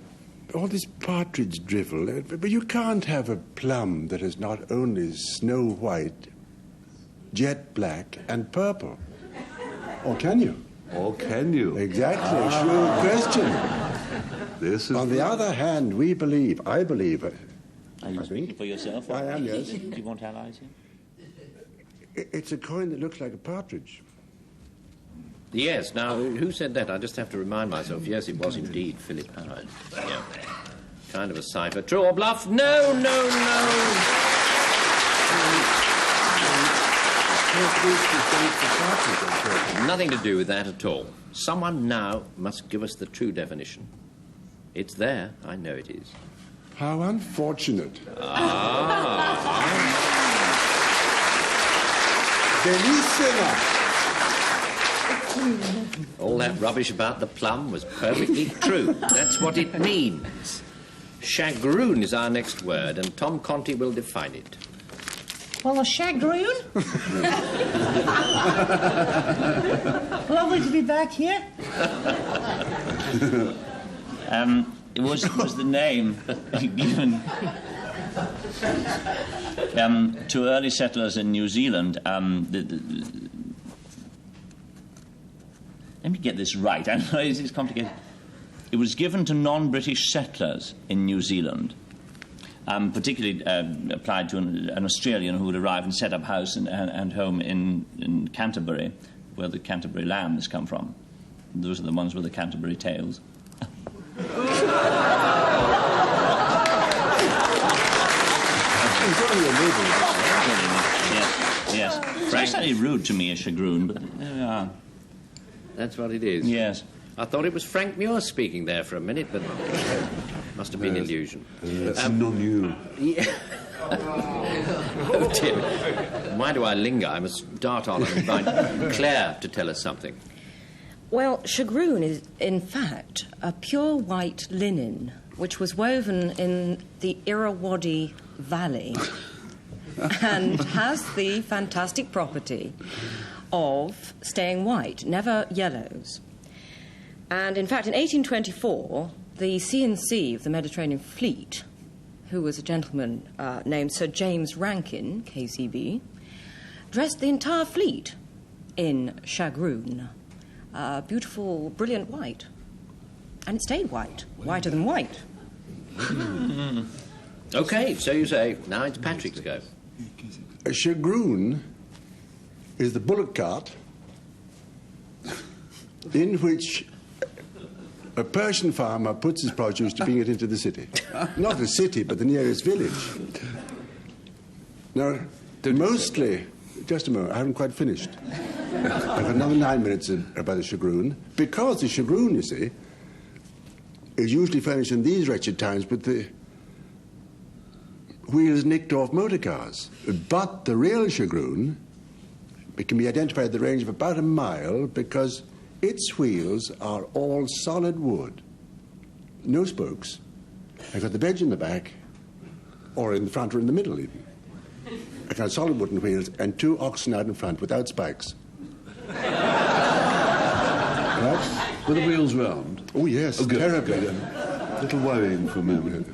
All this partridge drivel, but you can't have a plum that is not only snow white, jet black, and purple. Or can you? Or can you? Exactly. Sure question. This is On the other hand, I believe. Are you speaking for yourself? I am, yes. Do you want allies here? It's a coin that looks like a partridge. Yes, now, who said that? I just have to remind myself. Yes, it was indeed Philip Howard. Yeah. Kind of a cipher. True or bluff? No. Nothing to do with that at all. Someone now must give us the true definition. It's there. I know it is. How unfortunate. Bellissima. All that rubbish about the plum was perfectly true. That's what it means. Shagroon is our next word, and Tom Conti will define it. Well, a shagroon? Lovely to be back here. It was the name given to early settlers in New Zealand. Let me get this right. I know it's complicated. It was given to non-British settlers in New Zealand, particularly applied to an Australian who would arrive and set up house and home in Canterbury, where the Canterbury lambs come from. Those are the ones with the Canterbury tails. Yes. It's actually rude to me, a shagroon, but there we are. That's what it is. Yes. I thought it was Frank Muir speaking there for a minute, but must have been illusion. That's non-you. Yeah. Oh, dear. Why do I linger? I must dart on and invite Clare to tell us something. Well, shagroon is, in fact, a pure white linen which was woven in the Irrawaddy Valley and has the fantastic property of staying white, never yellows. And, in fact, in 1824, the C&C of the Mediterranean Fleet, who was a gentleman named Sir James Rankin, KCB, dressed the entire fleet in shagroon. Beautiful, brilliant white. And it stayed white, whiter than white. OK, so you say. Now it's Patrick's go. A shagroon is the bullock cart in which a Persian farmer puts his produce to bring it into the city. Not the city, but the nearest village. Now, mostly... Just a moment, I haven't quite finished. I've got another 9 minutes about the shagroon. Because the shagroon, you see, is usually furnished in these wretched times with the wheels nicked off motor cars. But the real shagroon, it can be identified at the range of about a mile because its wheels are all solid wood. No spokes. I've got the veg in the back, or in the front or in the middle even. I got solid wooden wheels and 2 oxen out in front without spikes. Right? Were the wheels round? Oh, yes, Oh, good, terribly. good. A little worrying for a moment.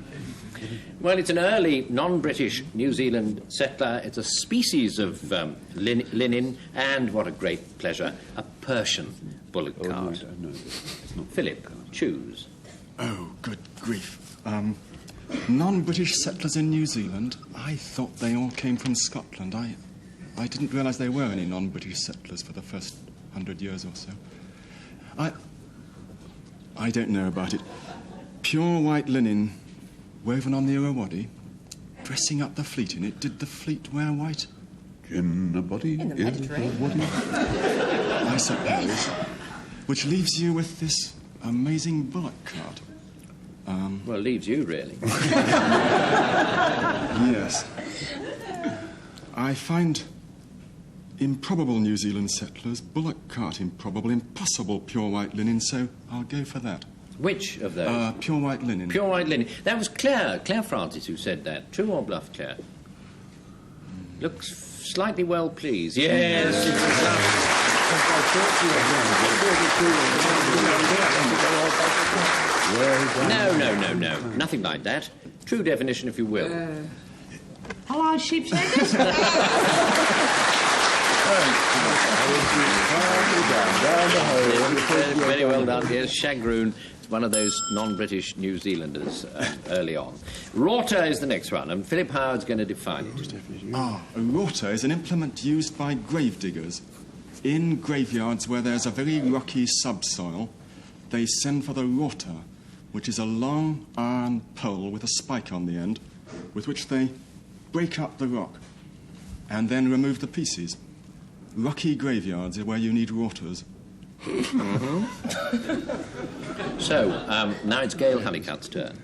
Well, it's an early non-British New Zealand settler. It's a species of linen, and what a great pleasure, a Persian bullock cart. No, it's not. Philip, choose. Oh, good grief. Non-British settlers in New Zealand? I thought they all came from Scotland. I didn't realise there were any non-British settlers for the first 100 years or so. I don't know about it. Pure white linen, woven on the Irrawaddy, dressing up the fleet in it. Did the fleet wear white? In the body? In the Mediterranean. I suppose. Which leaves you with this amazing bullock cart. Well, leaves you, really. Yes. I find improbable New Zealand settlers, bullock cart improbable, impossible pure white linen, so I'll go for that. Which of those? Pure white linen. Pure white linen. That was Clare Francis who said that. True or bluff, Clare? Looks slightly well pleased. Yes. No. Nothing like that. True definition, if you will. Hello, sheepsheaders. Very well done. Yes, shagroon. One of those non-British New Zealanders early on. Rorter is the next one, and Philip Howard's going to define it. A rorter is an implement used by gravediggers. In graveyards where there's a very rocky subsoil, they send for the rorter, which is a long iron pole with a spike on the end, with which they break up the rock and then remove the pieces. Rocky graveyards are where you need rorters. So, now it's Gayle Hunnicutt's turn.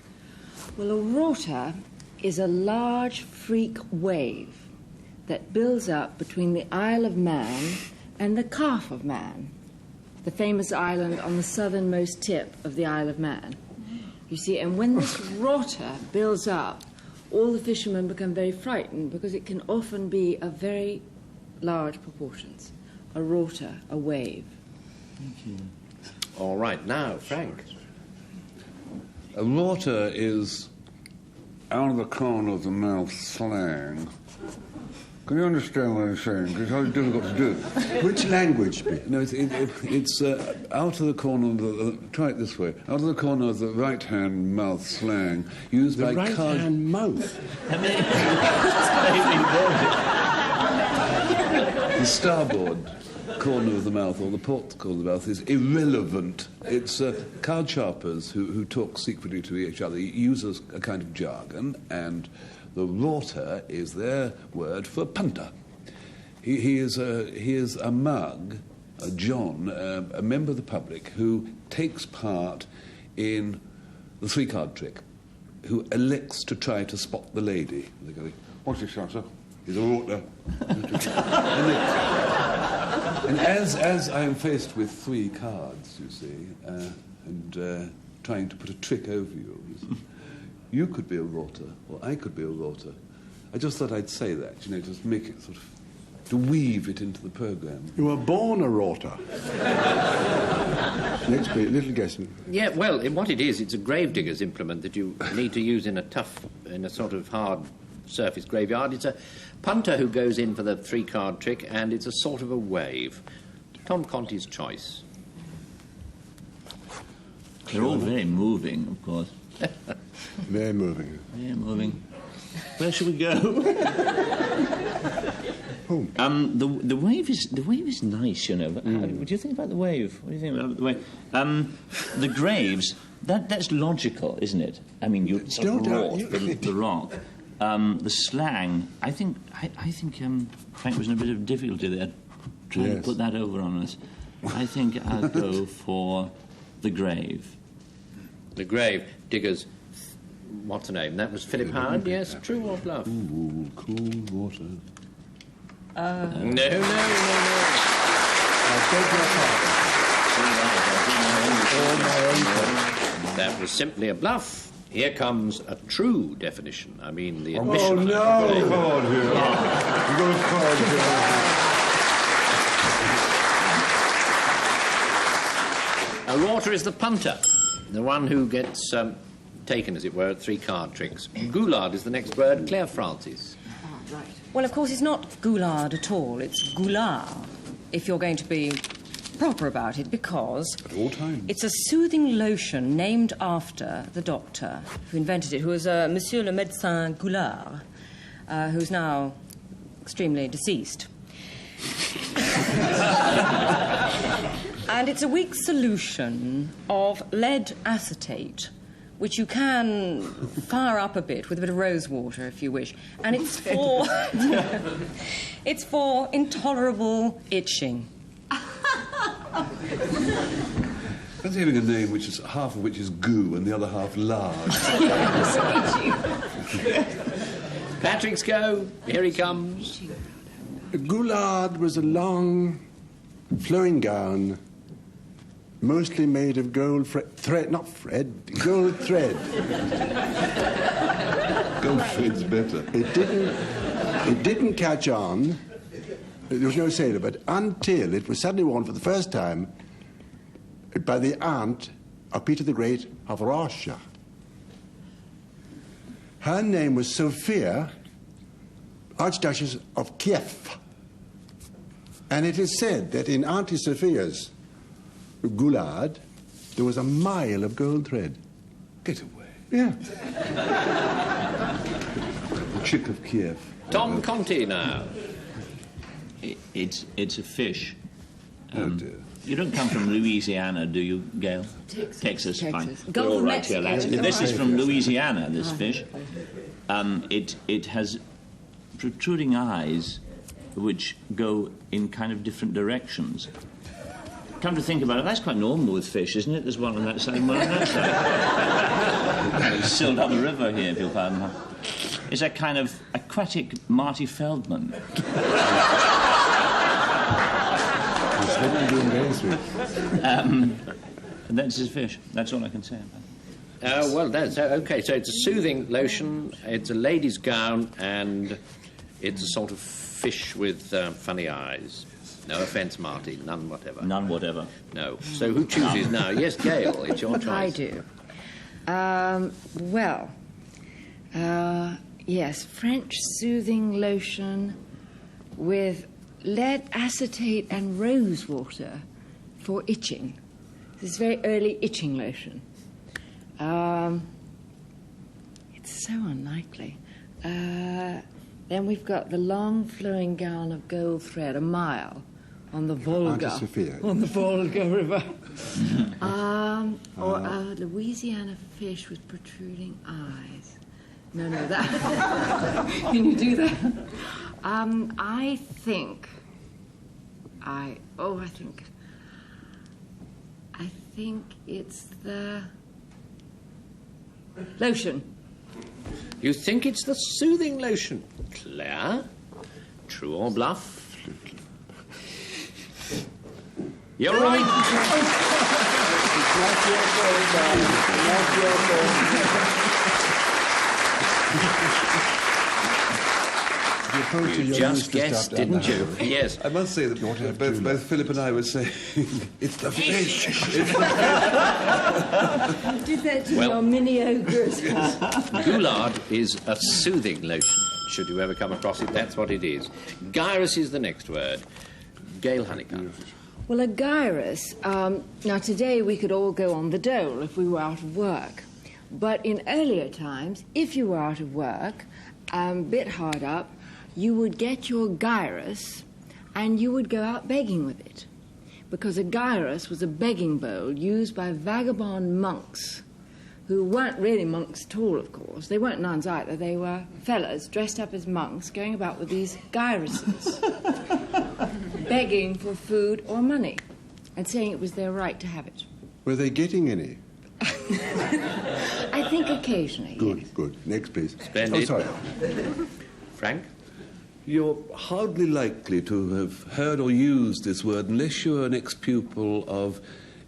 Well, a rorter is a large freak wave that builds up between the Isle of Man and the Calf of Man, the famous island on the southernmost tip of the Isle of Man. You see, and when this rorter builds up, all the fishermen become very frightened because it can often be of very large proportions. A rorter, a wave. Thank you. All right, now, Frank. A rorter is out of the corner of the mouth slang. Can you understand what I'm saying? Because it's very difficult to do. Which language? No, it's out of the corner of the... try it this way. Out of the corner of the right-hand mouth slang used The by... right-hand mouth? The starboard corner of the mouth, or the port corner of the mouth, is irrelevant. It's card sharpers who talk secretly to each other, use a kind of jargon, and the rorter is their word for punter. He is a mug, a John, a member of the public who takes part in the 3-card trick, who elects to try to spot the lady. They go, What's your shot, sir? He's a water. And as I am faced with 3 cards, you see, and trying to put a trick over you, you could be a rotter, or I could be a rotter. I just thought I'd say that, just make it sort of, to weave it into the programme. You were born a rotter. Next, please, little guessing. Yeah, well, what it is, it's a gravedigger's implement that you need to use in a sort of hard surface graveyard. It's a punter who goes in for the 3-card trick, and it's a sort of a wave. Tom Conti's choice. They're all very moving, of course. Very moving. Very moving. Where should we go? The wave is nice, you know. What do you think about the wave? What do you think about the wave? The graves. That's logical, isn't it? I mean, you sort of wrought the rock. The slang. I think Frank was in a bit of difficulty there, trying to put that over on us. I think I'll go for the grave. The grave diggers. What's the name? That was Philip Howard. Yes, true or bluff? Ooh, cool water. No. That was simply a bluff. Here comes a true definition. I mean, the admission. Oh, no! Card here. You've got a card here. A rotter is the punter, the one who gets taken, as it were, at 3-card tricks. Goulard is the next word. Clare Francis. Right. Well, of course, it's not goulard at all. It's goulard, if you're going to be proper about it, because at all times. It's a soothing lotion named after the doctor who invented it, who was Monsieur le Médecin Goulard, who's now extremely deceased. And it's a weak solution of lead acetate, which you can fire up a bit with a bit of rose water if you wish. And it's for it's for intolerable itching. That's having a name which is half of which is goo and the other half large. Patrick's go. Here he comes. Goulard was a long, flowing gown, mostly made of gold thread. Gold thread. Gold thread's better. It didn't catch on. There was no sale of it until it was suddenly worn for the first time by the aunt of Peter the Great of Russia. Her name was Sophia, Archduchess of Kiev. And it is said that in Auntie Sophia's goulard, there was a mile of gold thread. Get away. Yeah. The chick of Kiev. Tom Conti now. It's a fish. Oh, dear. You don't come from Louisiana, do you, Gayle? Texas. Fine. Go We're all from right here, lads. Mexico. This is from Louisiana, this fish. It has protruding eyes which go in kind of different directions. Come to think about it, that's quite normal with fish, isn't it? There's one on that side and one on that side. It's still down the river here, if you'll pardon. It's a kind of aquatic Marty Feldman. And that's his fish. That's all I can say about it. Well, that's okay. So it's a soothing lotion, it's a lady's gown, and it's a sort of fish with funny eyes. No offence, Marty. None whatever. None whatever. No. So who chooses now? Yes, Gayle, it's your choice. I do. Yes, French soothing lotion with lead acetate and rose water for itching. This is very early itching lotion. It's so unlikely. Then we've got the long flowing gown of gold thread, a mile, on the Volga. Auntie Sophia. On the Volga River. Or a Louisiana fish with protruding eyes. No, that... Can you do that? I think it's the lotion. You think it's the soothing lotion. Clare? True or bluff? You're right. It's not your fault, darling. It's not your fault. You just guessed, didn't you? Yes. I must say that both Philip and I were saying, it's the fish. It's the You did that to your mini ogres. Goulard is a soothing lotion. Should you ever come across it, that's what it is. Gyrus is the next word. Gayle Hunnicutt. Well, a gyrus, now today we could all go on the dole if we were out of work. But in earlier times, if you were out of work, a bit hard up, you would get your gyrus and you would go out begging with it. Because a gyrus was a begging bowl used by vagabond monks, who weren't really monks at all, of course. They weren't nuns either. They were fellas dressed up as monks going about with these gyruses, begging for food or money and saying it was their right to have it. Were they getting any? I think occasionally. Good, yes. good. Next, please. Splendid. Oh, sorry. Frank? You're hardly likely to have heard or used this word unless you're an ex-pupil of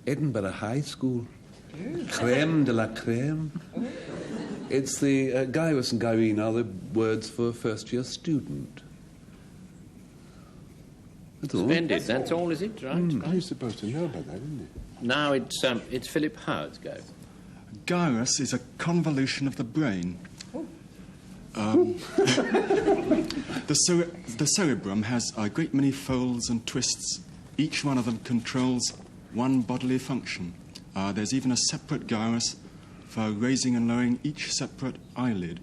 Edinburgh High School. Crème de la crème. It's the gyrus and gyrene are the words for a first-year student. That's all. Splendid. That's all, is it? Right. He was supposed to know about that, isn't he? Now it's Philip Howard's go. Gyrus is a convolution of the brain. The cerebrum has a great many folds and twists. Each one of them controls one bodily function. There's even a separate gyrus for raising and lowering each separate eyelid,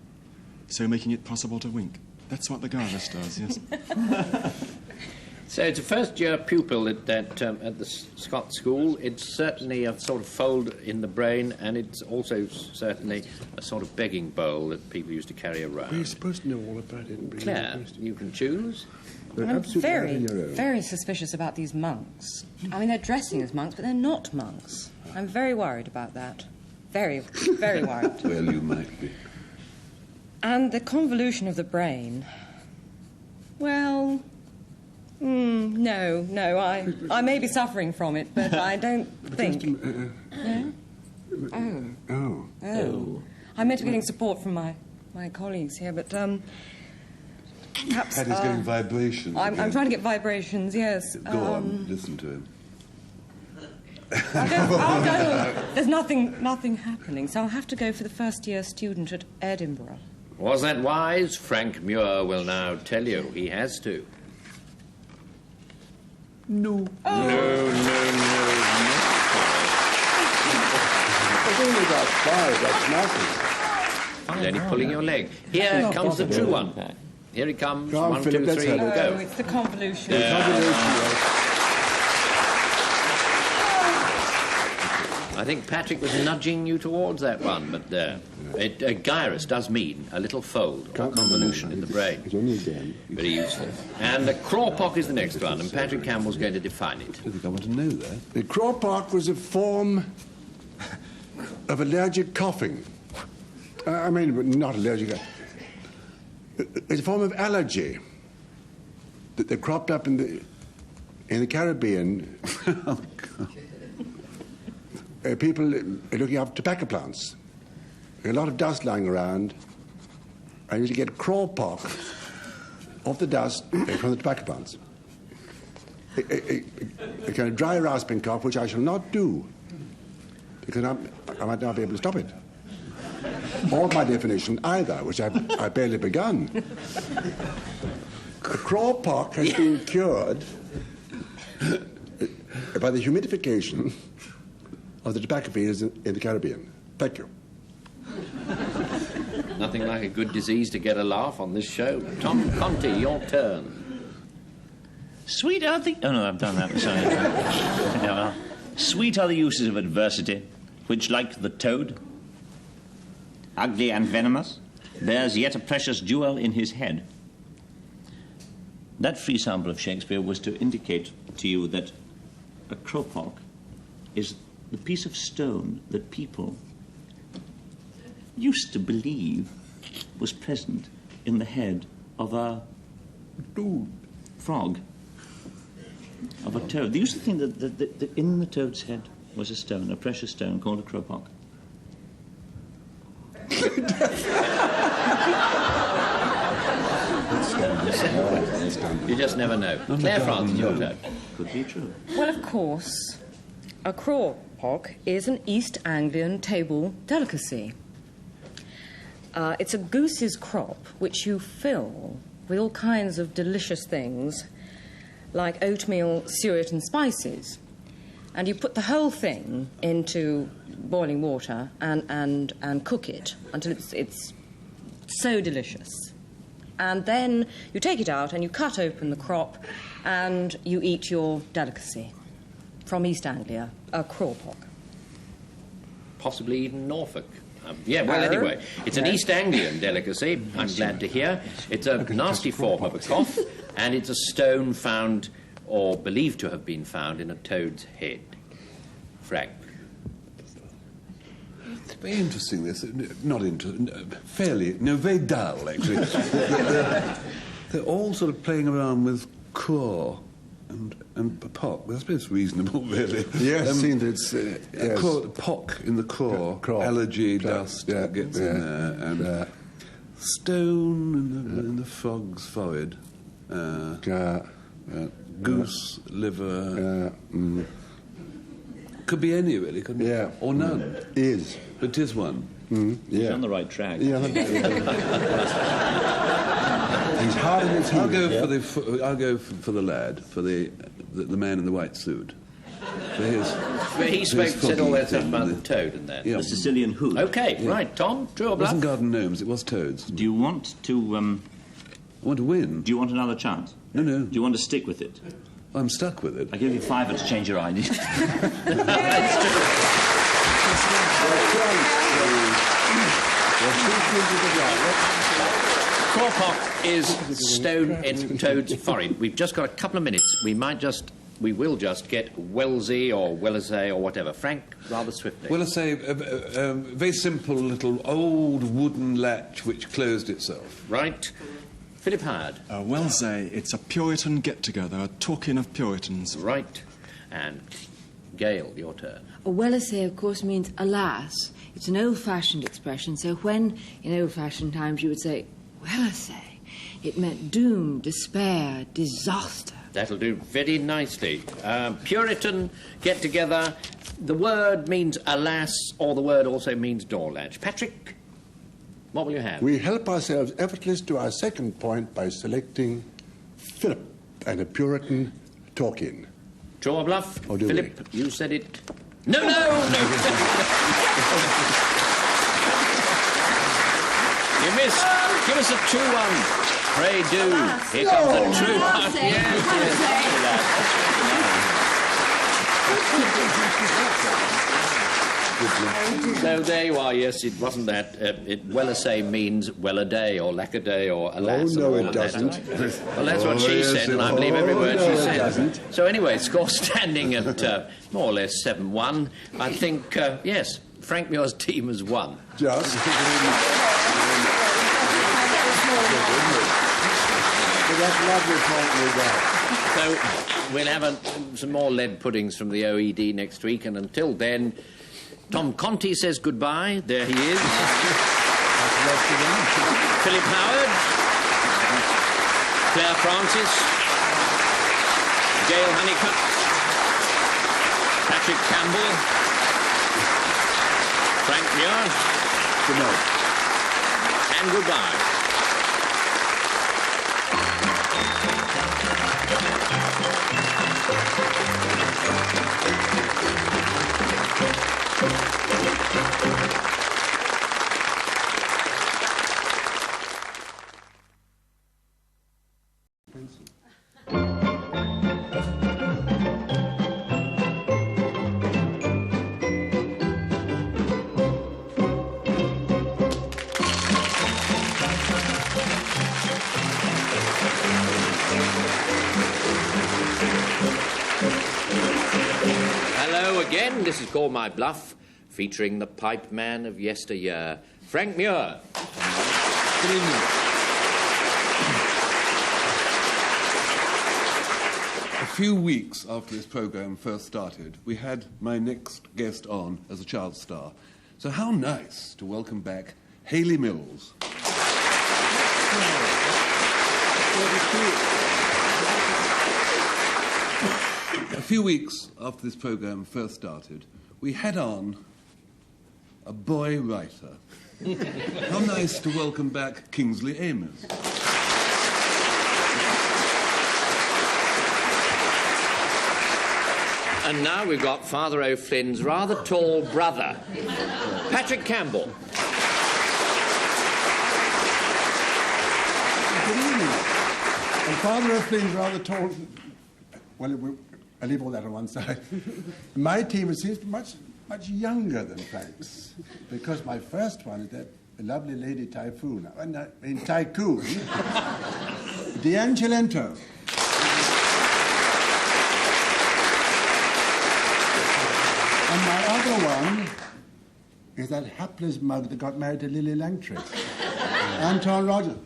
so making it possible to wink. That's what the gyrus does, yes. So it's a first-year pupil at the Scott School. It's certainly a sort of fold in the brain, and it's also certainly a sort of begging bowl that people used to carry around. We're supposed to know all about it. Claire, you can choose. I'm very suspicious about these monks. I mean, they're dressing as monks, but they're not monks. I'm very worried about that. Very, very worried. Well, you might be. And the convolution of the brain. Well, no, I may be suffering from it, but I don't think. No? Oh. I meant to be getting support from my colleagues here, but perhaps. Paddy's getting vibrations. I'm trying to get vibrations. Yes. Go on, listen to him. There's nothing happening, so I'll have to go for the first-year student at Edinburgh. Was that wise? Frank Muir will now tell you. He has to. No. Oh. No. I've only got 5, that's nothing. He's only pulling your leg. Here comes the true one. Here he comes. Go on, 1, Philip, 2, let's 3, have it. go. It's the convolution. I think Patrick was nudging you towards that one, but gyrus does mean a little fold or convolution in the brain. It's only again. Very useful. And the crawpock is the next one, and Patrick Campbell's going to define it. I think I want to know that. The crawpock was a form of allergic coughing. I mean, not allergic. It's a form of allergy that cropped up in the Caribbean. Oh, God. People looking after tobacco plants. A lot of dust lying around, and you get crawpock off the dust from the tobacco plants. A kind of dry rasping cough, which I shall not do, because I might not be able to stop it. Or my definition either, which I've barely begun. The crawpock has been cured by the humidification of the tobacco fields in the Caribbean. Thank you. Nothing like a good disease to get a laugh on this show. Tom Conti, your turn. Sweet are the... Oh, no, I've done that. Sorry. Sweet are the uses of adversity, which, like the toad, ugly and venomous, bears yet a precious jewel in his head. That free sample of Shakespeare was to indicate to you that a crawpock is the piece of stone that people used to believe was present in the head of a frog, of a toad. They used to think that in the toad's head was a stone, a precious stone called a crowpock. You just never know. Clare Francis, your turn. Could be true. Well, of course, a crowpock is an East Anglian table delicacy. It's a goose's crop which you fill with all kinds of delicious things, like oatmeal, suet and spices. And you put the whole thing into boiling water and cook it until it's so delicious. And then you take it out and you cut open the crop and you eat your delicacy from East Anglia, a crowpock. Possibly even Norfolk. Anyway, it's an East Anglian delicacy, I'm glad to hear. It's a nasty form of a cough, and it's a stone found, or believed to have been found, in a toad's head. Frank. It's very interesting, this. Very dull, actually. They're all sort of playing around with craw and pock. Well, I suppose it's reasonable, really. Yes, seems it's... yes. Pock in the craw, allergy, dust gets in there, and stone in the frog's forehead, goose, liver... Could be any, really, couldn't it? Yeah. Or none. Is. But it is one. He's on the right track. Yeah. He's hard in his I'll go for the lad, for the man in the white suit. For his... But he said all that stuff about the toad and that. Yeah. The Sicilian hood. OK, right, Tom, true or It bluff? wasn't garden gnomes, it was toads. Do you want to... I want to win. Do you want another chance? No. Do you want to stick with it? I'm stuck with it. I give you £5 to change your idea. Crowpock is stone in toad's forehead. We've just got a couple of minutes. We will just get Wellesley or Wellesley or whatever. Frank, rather swiftly. Well, I say a very simple little old wooden latch which closed itself. Right. Philip Howard. Wellesley, it's a Puritan get-together, a talking of Puritans. Right. And Gayle, your turn. Wellesley, of course, means alas. It's an old-fashioned expression, so when, in old-fashioned times, you would say, Wellesley, it meant doom, despair, disaster. That'll do very nicely. Puritan get-together. The word means alas, or the word also means door latch. Patrick? What will you have? We help ourselves effortlessly to our second point by selecting Philip and a Puritan talk-in. True or bluff? Or do Philip, you said it. No! You missed. Give us a true one. Pray do. Here comes a true one. So there you are. Yes, it wasn't that. Wellesley means well a day or lack a day or alas. Oh, no, or it doesn't. Well, that's what she said, and I believe every word she said. Doesn't. So anyway, score standing at more or less 7-1. I think, yes, Frank Muir's team has won. Just. So we'll have some more lead puddings from the OED next week, and until then, Tom Conti says goodbye. There he is. Philip Howard, Clare Francis, Gayle Hunnicutt, Patrick Campbell, Frank Muir, and goodbye. This is called My Bluff, featuring the pipe man of yesteryear, Frank Muir. Good evening. A few weeks after this programme first started, we had my next guest on as a child star. So how nice to welcome back Hayley Mills. A few weeks after this programme first started, we had on a boy writer. How nice to welcome back Kingsley Amos. And now we've got Father O'Flynn's rather tall brother, Patrick Campbell. Good evening. And Father O'Flynn's rather tall. Well, I'll leave all that on one side. My team seems much younger than Frank's, because my first one is that lovely lady Typhoon. Tycoon. Diane Cilento. And my other one is that hapless mug that got married to Lily Langtry. Anton Rodgers.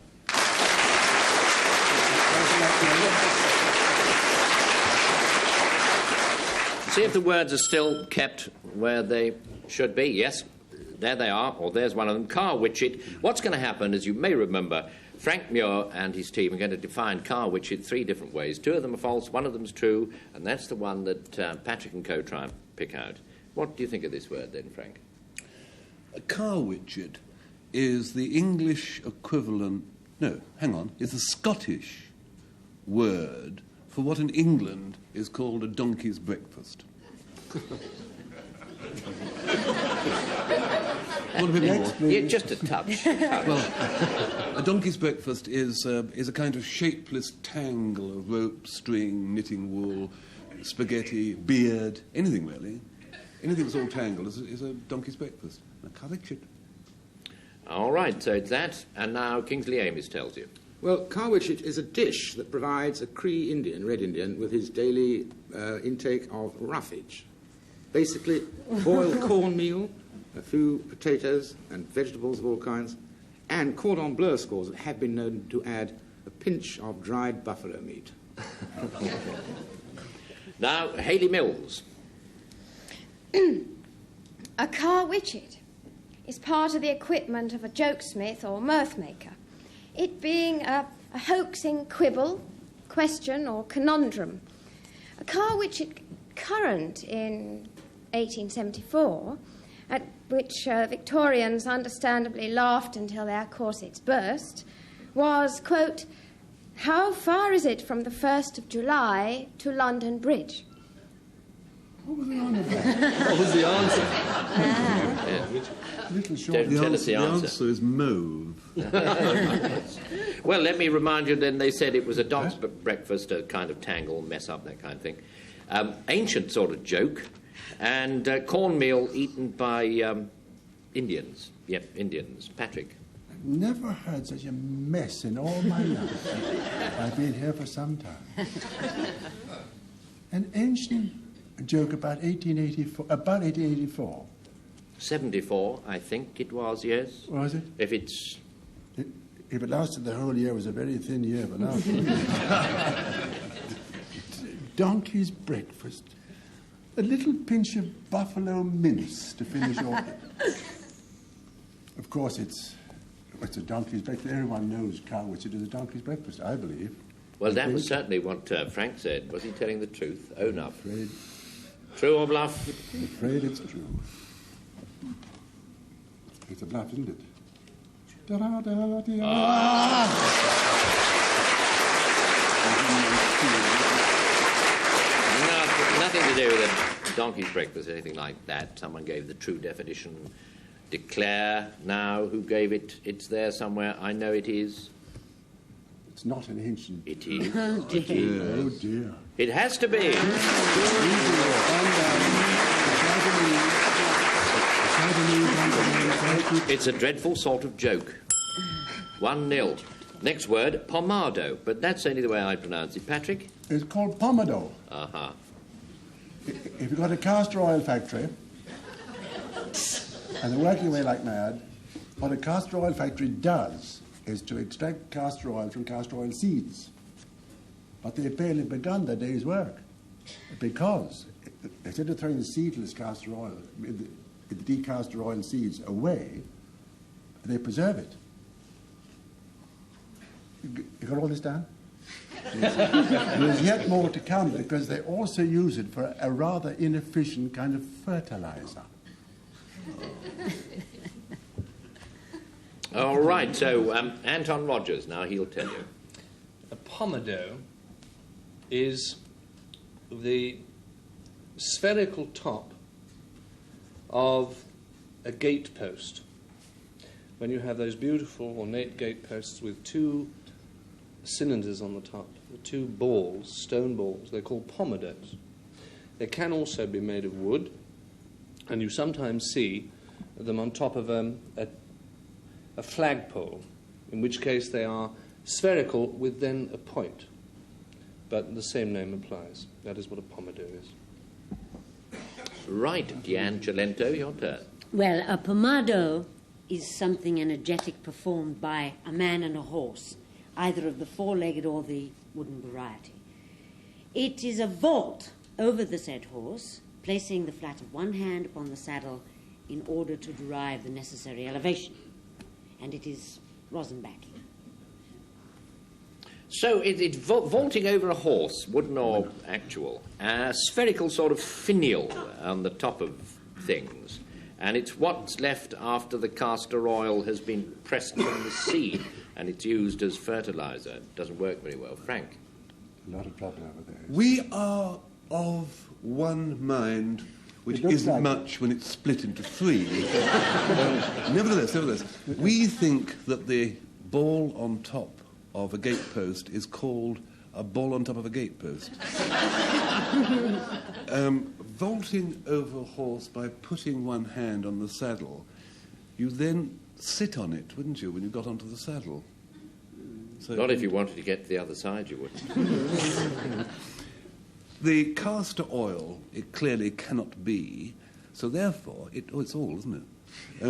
See if the words are still kept where they should be. Yes, there they are, or there's one of them. Carwitchet. What's going to happen, as you may remember, Frank Muir and his team are going to define Carwitchet 3 different ways. 2 of them are false, 1 of them's true, and that's the one that Patrick and co try and pick out. What do you think of this word, then, Frank? A Carwitchet is the English equivalent... No, hang on. It's a Scottish word for what in England is called a donkey's breakfast. What a bit more? Yeah, just a touch. Well, a donkey's breakfast is a kind of shapeless tangle of rope, string, knitting wool, spaghetti, beard, anything really. Anything that's all tangled is a donkey's breakfast. A Carwitchet. All right, so it's that, and now Kingsley Amos tells you. Well, Carwitchet is a dish that provides a Cree Indian, Red Indian, with his daily intake of roughage. Basically, boiled cornmeal, a few potatoes and vegetables of all kinds, and cordon bleu scores that have been known to add a pinch of dried buffalo meat. Now, Hayley Mills. A Carwitchet is part of the equipment of a jokesmith or mirth-maker, it being a hoaxing quibble, question or conundrum. A Carwitchet current in 1874, at which Victorians understandably laughed until their corsets burst, was, quote, "How far is it from the 1st of July to London Bridge?" What was the answer? What was the answer? Little short. Don't tell us the answer. The answer is mauve. Well, let me remind you then, they said it was a dog's breakfast, a kind of tangle, mess up, that kind of thing. Ancient sort of joke. And cornmeal eaten by Indians. Yep, Indians. Patrick. I've never heard such a mess in all my life. I've been here for some time. An ancient joke about 1884. 74, I think it was, yes. Was it? If it's... If it lasted the whole year, it was a very thin year, but now... Donkey's breakfast. A little pinch of buffalo mince to finish off. Of course, it's a donkey's breakfast. Everyone knows Carwitchet is a donkey's breakfast, I believe. Well, that was certainly what Frank said. Was he telling the truth? Own up. Afraid, True or bluff? I'm afraid it's true. It's a bluff, isn't it? Da-da-da-da-da. Nothing to do with a donkey's breakfast, anything like that. Someone gave the true definition. Declare now who gave it. It's there somewhere. I know it is. It's not an ancient... It is. Oh, dear. It is. Oh, dear. It has to be. It's a dreadful sort of joke. 1-0. Next word, pomado, but that's only the way I pronounce it. Patrick? It's called pomado. Uh-huh. If you've got a castor oil factory and they're working away like mad, What a castor oil factory does is to extract castor oil from castor oil seeds. But they've barely begun their day's work because instead of throwing the seedless castor oil, the decastor oil seeds away, they preserve it. You got all this down? There's yet more to come because they also use it for a rather inefficient kind of fertilizer. All right, so Anton Rodgers, now he'll tell you. A pomado is the spherical top of a gatepost. When you have those beautiful ornate gateposts with two cylinders on the top, the two balls, stone balls, they're called pomados. They can also be made of wood, and you sometimes see them on top of a flagpole, in which case they are spherical with then a point. But the same name applies. That is what a pomado is. Right, Diane, Cilento, your turn. Well, a pomado is something energetic performed by a man and a horse, either of the four-legged or the wooden variety. It is a vault over the said horse, placing the flat of one hand upon the saddle in order to derive the necessary elevation. And it is Rosenbacking. So it's vaulting over a horse, wooden or actual, a spherical sort of finial on the top of things. And it's what's left after the castor oil has been pressed from the seed, and it's used as fertilizer. It doesn't work very well. Frank? Not a problem over there. We are of one mind, which isn't much when it's split into three. Nevertheless, we think that the ball on top of a gatepost is called a ball on top of a gatepost. Vaulting over a horse by putting one hand on the saddle, you then sit on it, wouldn't you, when you got onto the saddle? So Not if you wanted to get to the other side, you wouldn't. The castor oil, it clearly cannot be, so therefore, it's all, isn't it?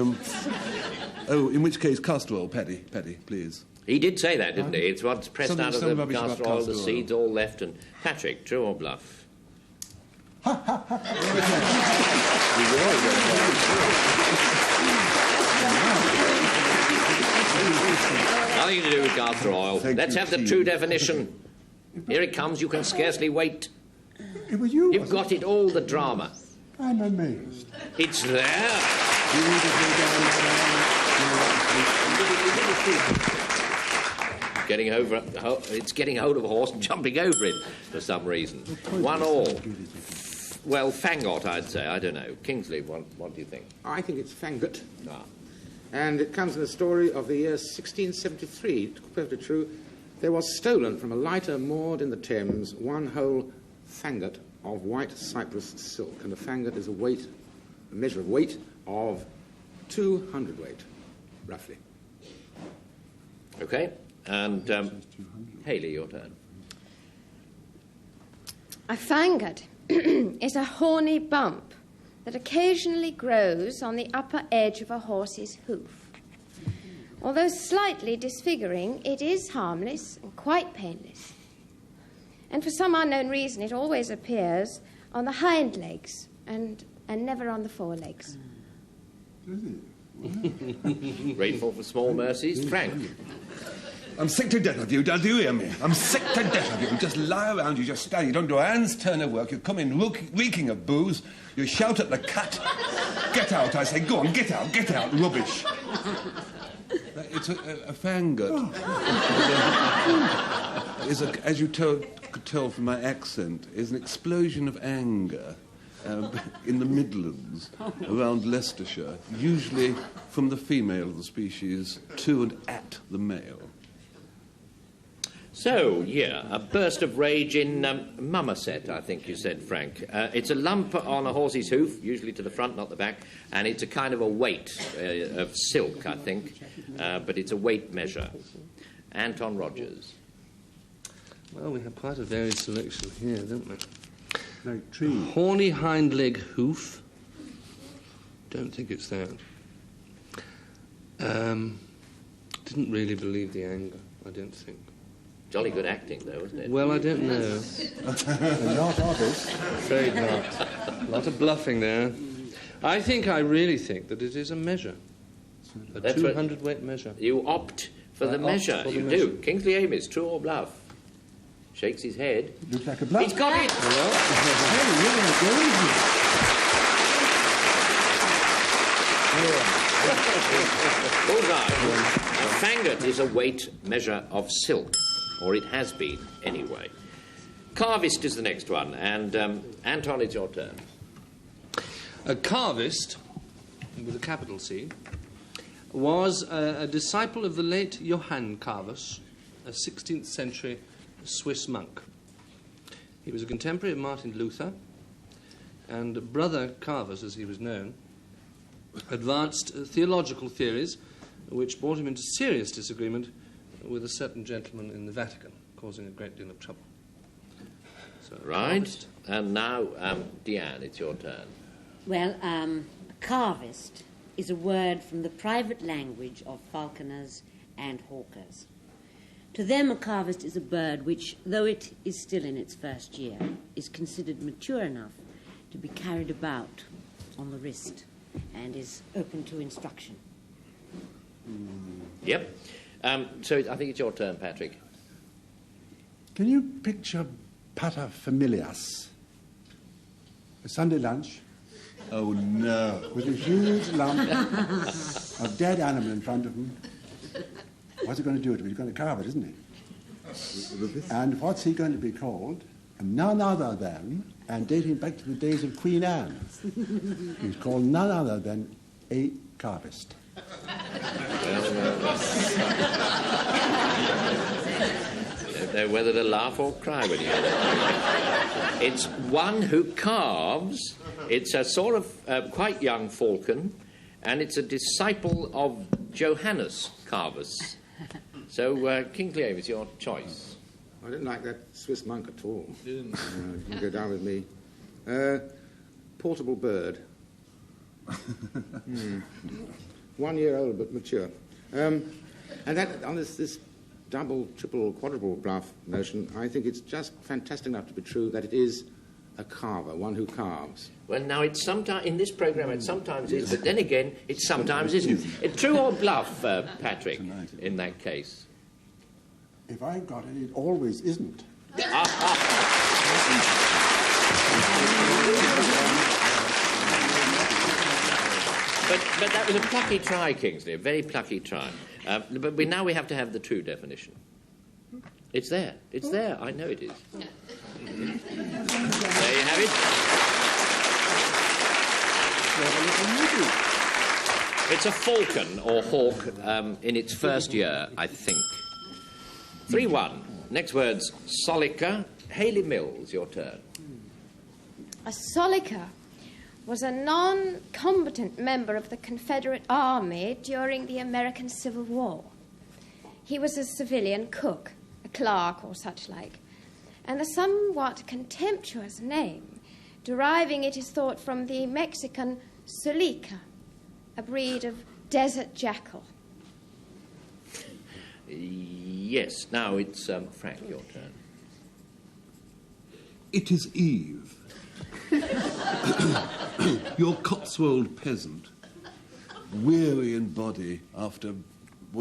In which case, castor oil, Paddy, please. He did say that, didn't he? It's what's pressed out of the castor oil, the oil. seeds all left. And Patrick, true or bluff? Nothing to do with castor oil. Let's have the true definition. Here it comes. You can scarcely wait. It was you. You've got it all, the drama. I'm amazed. It's there. It's getting hold of a horse and jumping over it for some reason. 1-1. Well, fangot, I'd say. I don't know. Kingsley, what do you think? I think it's fangot. Ah. And it comes in the story of the year 1673. To be perfectly true, there was stolen from a lighter moored in the Thames one whole fangot of white cypress silk. And a fangot is a measure of weight of 200 weight, roughly. OK. And Hayley, your turn. A fangot is a horny bump that occasionally grows on the upper edge of a horse's hoof. Although slightly disfiguring, it is harmless and quite painless. And for some unknown reason, it always appears on the hind legs and never on the forelegs. Grateful for small mercies. Frank? I'm sick to death of you, do you hear me? I'm sick to death of you. You just lie around, you just stand, you don't do a hand's turn of work, you come in reeking of booze, you shout at the cat. Get out, I say, go on, get out, rubbish. It's a fangot. As you could tell from my accent, is an explosion of anger in the Midlands, around Leicestershire, usually from the female of the species to and at the male. So, yeah, a burst of rage in Mummerset, I think you said, Frank. It's a lump on a horse's hoof, usually to the front, not the back, and it's a kind of a weight of silk, I think, but it's a weight measure. Anton Rodgers. Well, we have quite a varied selection here, don't we? Like tree. Horny hind leg hoof. Don't think it's that. Didn't really believe the anger, I don't think. Jolly good acting, though, wasn't it? Well, I don't know. Not obvious. Afraid not. A lot of bluffing there. I really think that it is a measure. A 200-weight measure. You opt for the measure. For the you measure. do. Kingsley Amis, true or bluff? Shakes his head. Looks like a bluff. He's got it! Bullseye. Now, fangot is a weight measure of silk, or it has been anyway. Carvist is the next one, and Anton, it's your turn. A carvist, with a capital C, was a disciple of the late Johann Carvus, a 16th century Swiss monk. He was a contemporary of Martin Luther, and Brother Carvus, as he was known, advanced theological theories which brought him into serious disagreement with a certain gentleman in the Vatican, causing a great deal of trouble. So, Right. carvist. And now, Diane, it's your turn. Well, carvist is a word from the private language of falconers and hawkers. To them, a carvist is a bird which, though it is still in its first year, is considered mature enough to be carried about on the wrist and is open to instruction. Yep. So I think it's your turn, Patrick. Can you picture paterfamilias? A Sunday lunch Oh, no. with a huge lump of dead animal in front of him. What's he going to do to it? He's going to carve it, isn't he? And what's he going to be called? None other than, and dating back to the days of Queen Anne, he's called none other than a carvist. Don't know whether to laugh or cry when you hear that. It's one who carves. It's a sort of quite young falcon, and it's a disciple of Johannes Carvus. So, Kingsley Amis, your choice. I didn't like that Swiss monk at all. Didn't go down with me. Portable bird. 1 year old but mature. And that on this double, triple, quadruple bluff notion, I think it's just fantastic enough to be true that it is a carver, one who carves. Well, now, it's sometimes in this programme it sometimes is, but then again, it sometimes isn't. True or bluff, Patrick, in that case? If I got it, it always isn't. But that was a plucky try, Kingsley, a very plucky try. But now we have to have the true definition. It's there. It's there. I know it is. There you have it. It's a falcon or hawk in its first year, I think. 3-1. Next words, solica. Hayley Mills, your turn. A solica was a non-combatant member of the Confederate Army during the American Civil War. He was a civilian cook, a clerk or such like, and the somewhat contemptuous name, deriving it is thought from the Mexican solica, a breed of desert jackal. Yes. Now it's Frank, your turn. It is Eve. Your Cotswold peasant, weary in body after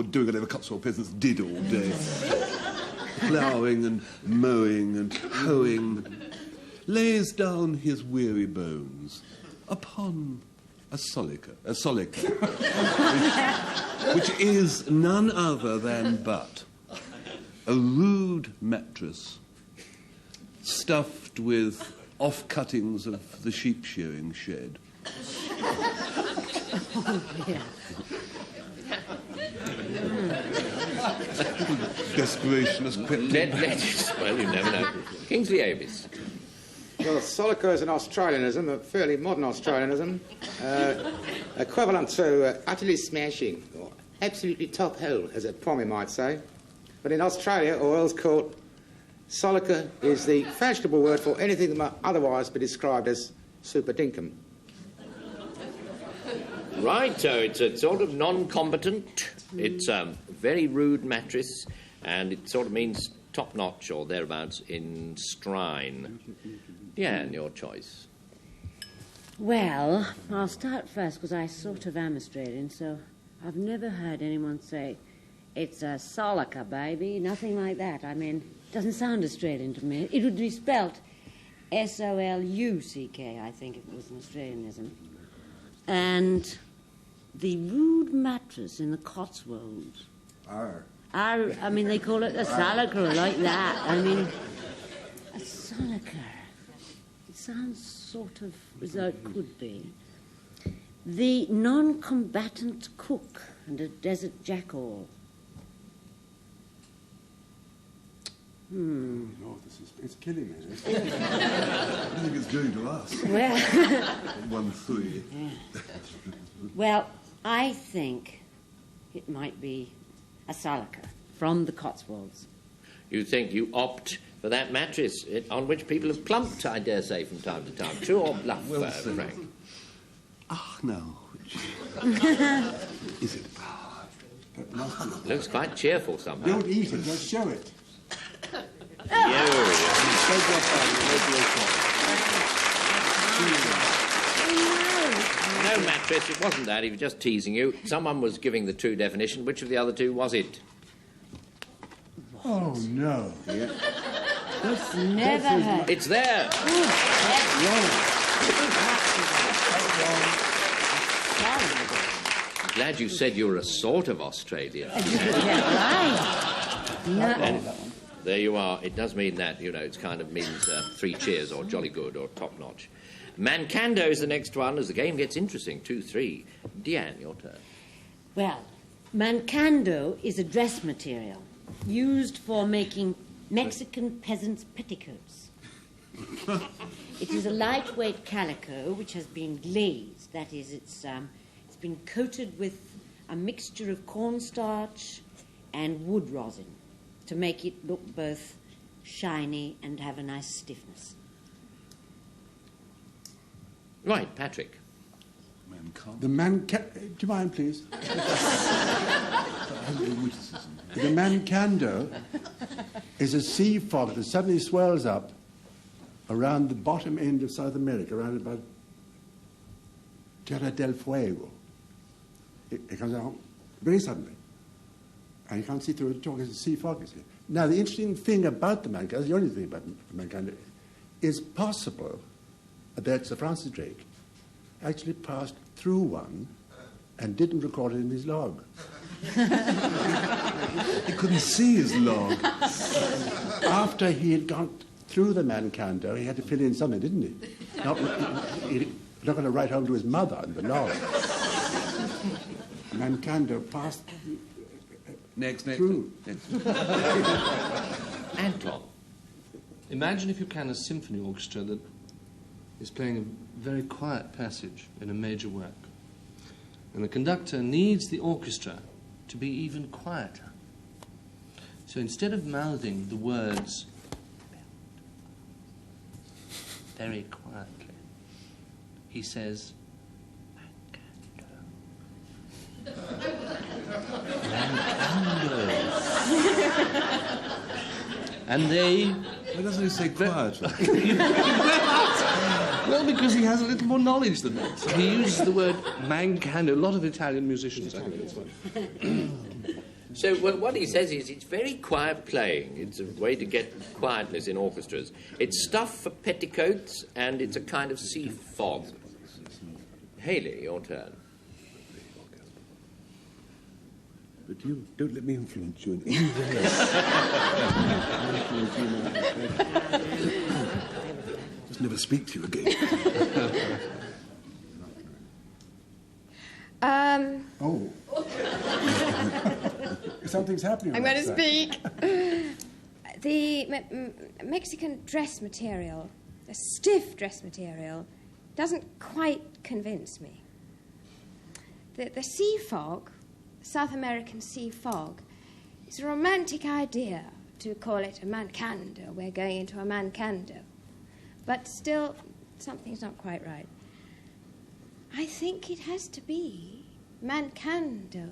doing whatever Cotswold peasants did all day, ploughing and mowing and hoeing, lays down his weary bones upon a solica, which is none other than but a rude mattress stuffed with off-cuttings of the sheep-shearing shed. Desperation has crept in. Well, you never know. Kingsley Amis. Well, solica is an Australianism, a fairly modern Australianism, equivalent to utterly smashing, or absolutely top hole, as a Pommy might say. But in Australia, or Earl's Court, solica is the fashionable word for anything that might otherwise be described as super dinkum. Right, so it's a sort of non-combatant. It's a very rude mattress, and it sort of means top-notch or thereabouts in strine. Diane, your choice. Well, I'll start first because I sort of am Australian, so I've never heard anyone say, it's a Solica, baby, nothing like that. I mean, it doesn't sound Australian to me. It would be spelt S-O-L-U-C-K, I think, if it was an Australianism. And the rude mattress in the Cotswolds. I mean, they call it a Solica like that. I mean, a Solica. It sounds sort of as though it could be. The non-combatant cook and a desert jackal. No, it's killing me. I think it's going to us. Well, 1-3. well, I think it might be a Solica from the Cotswolds. You think you opt for that mattress on which people have plumped, I dare say, from time to time. True or bluff, Frank? Ah, no. Is it? Looks quite cheerful somehow. Don't eat it, just show it. No mattress, it wasn't that, he was just teasing you. Someone was giving the true definition. Which of the other two was it? Oh, no. It's never heard. It's there. I'm glad you said you were a sort of Australian. And there you are. It does mean that, you know, it kind of means 3 cheers or jolly good or top notch. Mancando is the next one as the game gets interesting. 2-3. Diane, your turn. Well, mancando is a dress material used for making Mexican peasants' petticoats. It is a lightweight calico which has been glazed. That is, it's been coated with a mixture of cornstarch and wood rosin to make it look both shiny and have a nice stiffness. Right, Patrick. Do you mind, please? The mancando is a sea fog that suddenly swells up around the bottom end of South America, around about Tierra del Fuego. It comes out very suddenly. And you can't see through it at all because it's a sea fog, you see. Now, the interesting thing about the mancando, the only thing about the mancando, is possible that Sir Francis Drake actually passed through one and didn't record it in his log. He couldn't see his log. After he had gone through the mancando, he had to fill in something, didn't he? Not going to write home to his mother in the log. Mancando passed through. Anton. Imagine, if you can, a symphony orchestra that is playing a very quiet passage in a major work. And the conductor needs the orchestra to be even quieter. So instead of mouthing the words very quietly, he says, Mancando. And they... Why doesn't he say quietly? Well, because he has a little more knowledge than that. So he uses the word mancando. A lot of Italian musicians, I think, that's fine. So what he says is it's very quiet playing. It's a way to get quietness in orchestras. It's stuff for petticoats, and it's a kind of sea fog. Hayley, your turn. But you don't let me influence you in any way. Just never speak to you again. Something's happening. I'm going to speak. The Mexican dress material, the stiff dress material, doesn't quite convince me. The sea fog, South American sea fog, is a romantic idea to call it a mancando. We're going into a mancando. But still, something's not quite right. I think it has to be mancando.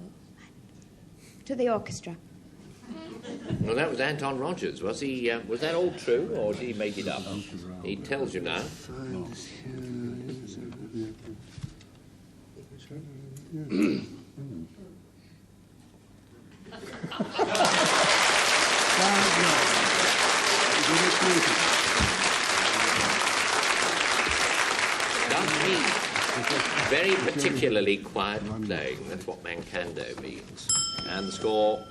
To the orchestra. Well, that was Anton Rodgers. Was he? Was that all true, or did he make it up? He tells you now. Very particularly quiet playing. That's what mancando means. And the score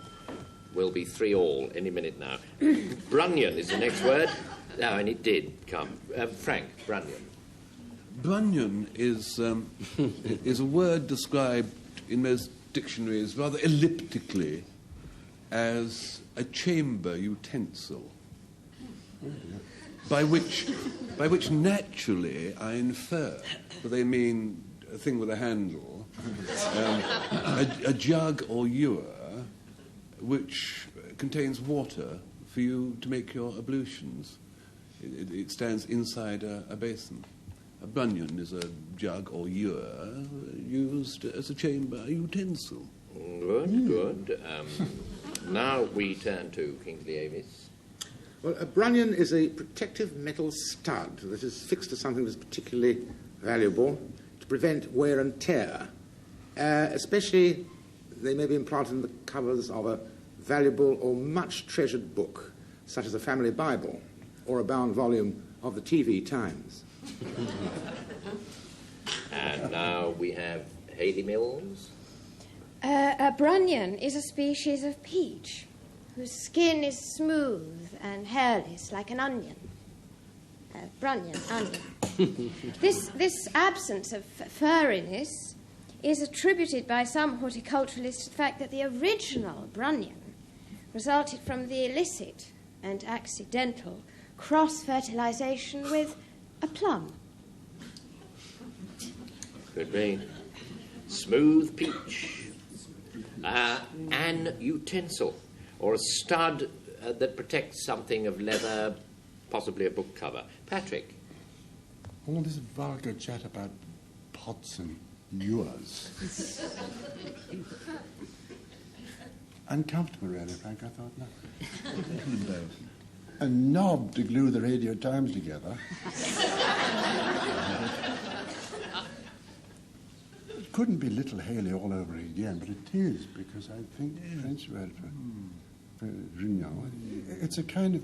will be 3-3 any minute now. Brunyon is the next word. No, and it did come. Frank, Brunyon. Brunyon is a word described in most dictionaries rather elliptically as a chamber utensil, by which naturally I infer that they mean a thing with a handle, a jug or ewer which contains water for you to make your ablutions. It stands inside a basin. A brunyon is a jug or ewer used as a chamber utensil. Good. Now we turn to Kingsley Avis. Well, a brunyon is a protective metal stud that is fixed to something that's particularly valuable to prevent wear and tear. Especially, they may be implanted in the covers of a valuable or much treasured book, such as a family Bible or a bound volume of the TV Times. And now we have Hayley Mills. A brunyon is a species of peach whose skin is smooth and hairless like an onion. Brunyon, onion. This absence of furriness is attributed by some horticulturalists to the fact that the original brunyon resulted from the illicit and accidental cross-fertilization with a plum. Could be. Smooth peach. An utensil, or a stud that protects something of leather, possibly a book cover. Patrick. All this vulgar chat about pots and ewers. Uncomfortable, really, Frank, I thought. No. A knob to glue the Radio Times together. It couldn't be Little Hayley all over again, but it is, because I think the French word for Grignon, it's a kind of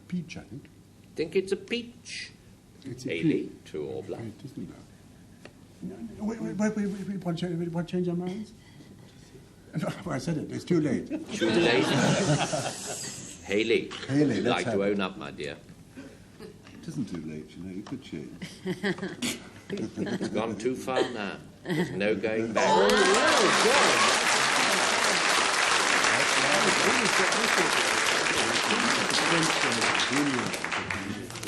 peach, I think. Think it's a peach? It's a Hayley, true or bluff? It isn't that. Wait, want to change our minds? No, I said it, it's too late. Too late? Hayley, Hayley, you'd like to own up, my dear. It isn't too late, you know, you could change. You've gone too far now. There's no going back.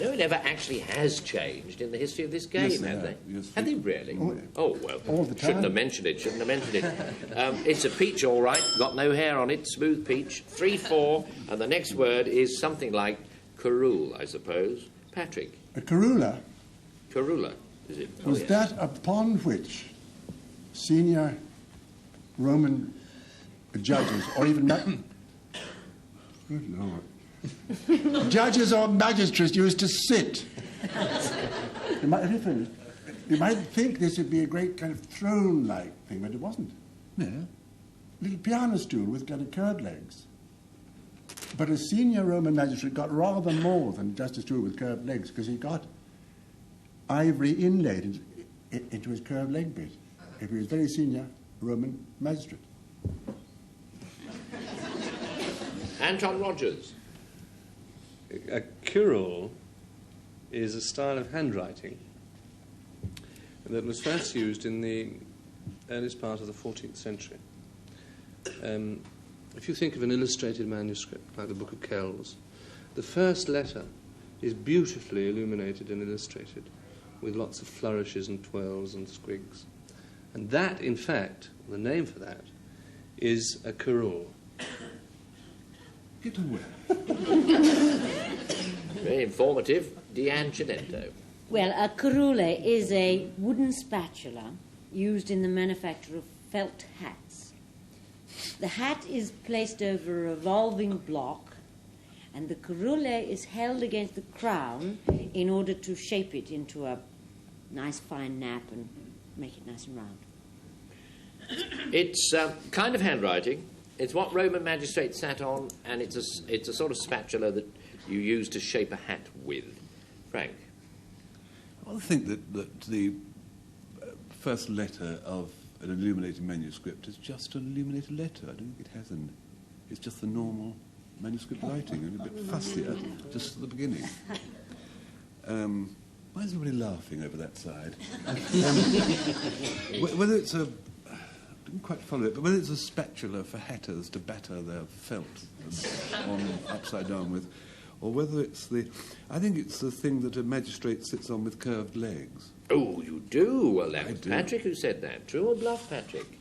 No, it never actually has changed in the history of this game, Yes, have they? Yes, Have they really? Oh, well, all the time. shouldn't have mentioned it. It's a peach, all right. Got no hair on it. Smooth peach. 3-4, and the next word is something like curule, I suppose. Patrick. A carula Curula, is it? was that upon which senior Roman judges, or even good Lord, judges or magistrates used to sit. You might think this would be a great kind of throne-like thing, but it wasn't. No. Little piano stool with kind of curved legs. But a senior Roman magistrate got rather more than just a stool with curved legs, because he got ivory inlaid into his curved leg bit, if he was very senior Roman magistrate. Anton Rodgers. A curule is a style of handwriting that was first used in the earliest part of the 14th century. If you think of an illustrated manuscript, like the Book of Kells, the first letter is beautifully illuminated and illustrated, with lots of flourishes and twirls and squigs. And that, in fact, the name for that, is a curule. Get away. Very informative. Diane Cilento. Well, a curule is a wooden spatula used in the manufacture of felt hats. The hat is placed over a revolving block, and the curule is held against the crown in order to shape it into a nice fine nap and make it nice and round. It's kind of handwriting. It's what Roman magistrates sat on, and it's a sort of spatula that you use to shape a hat with. Frank? Well, I think that the first letter of an illuminated manuscript is just an illuminated letter. I don't think it has an... It's just the normal manuscript writing, and a bit fussier just at the beginning. Why is everybody laughing over that side? Whether it's a... I didn't quite follow it, but whether it's a spatula for hatters to batter their felt on upside down with, or whether it's the... I think it's the thing that a magistrate sits on with curved legs. Oh, you do? Well, that was Patrick who said that. True or bluff, Patrick?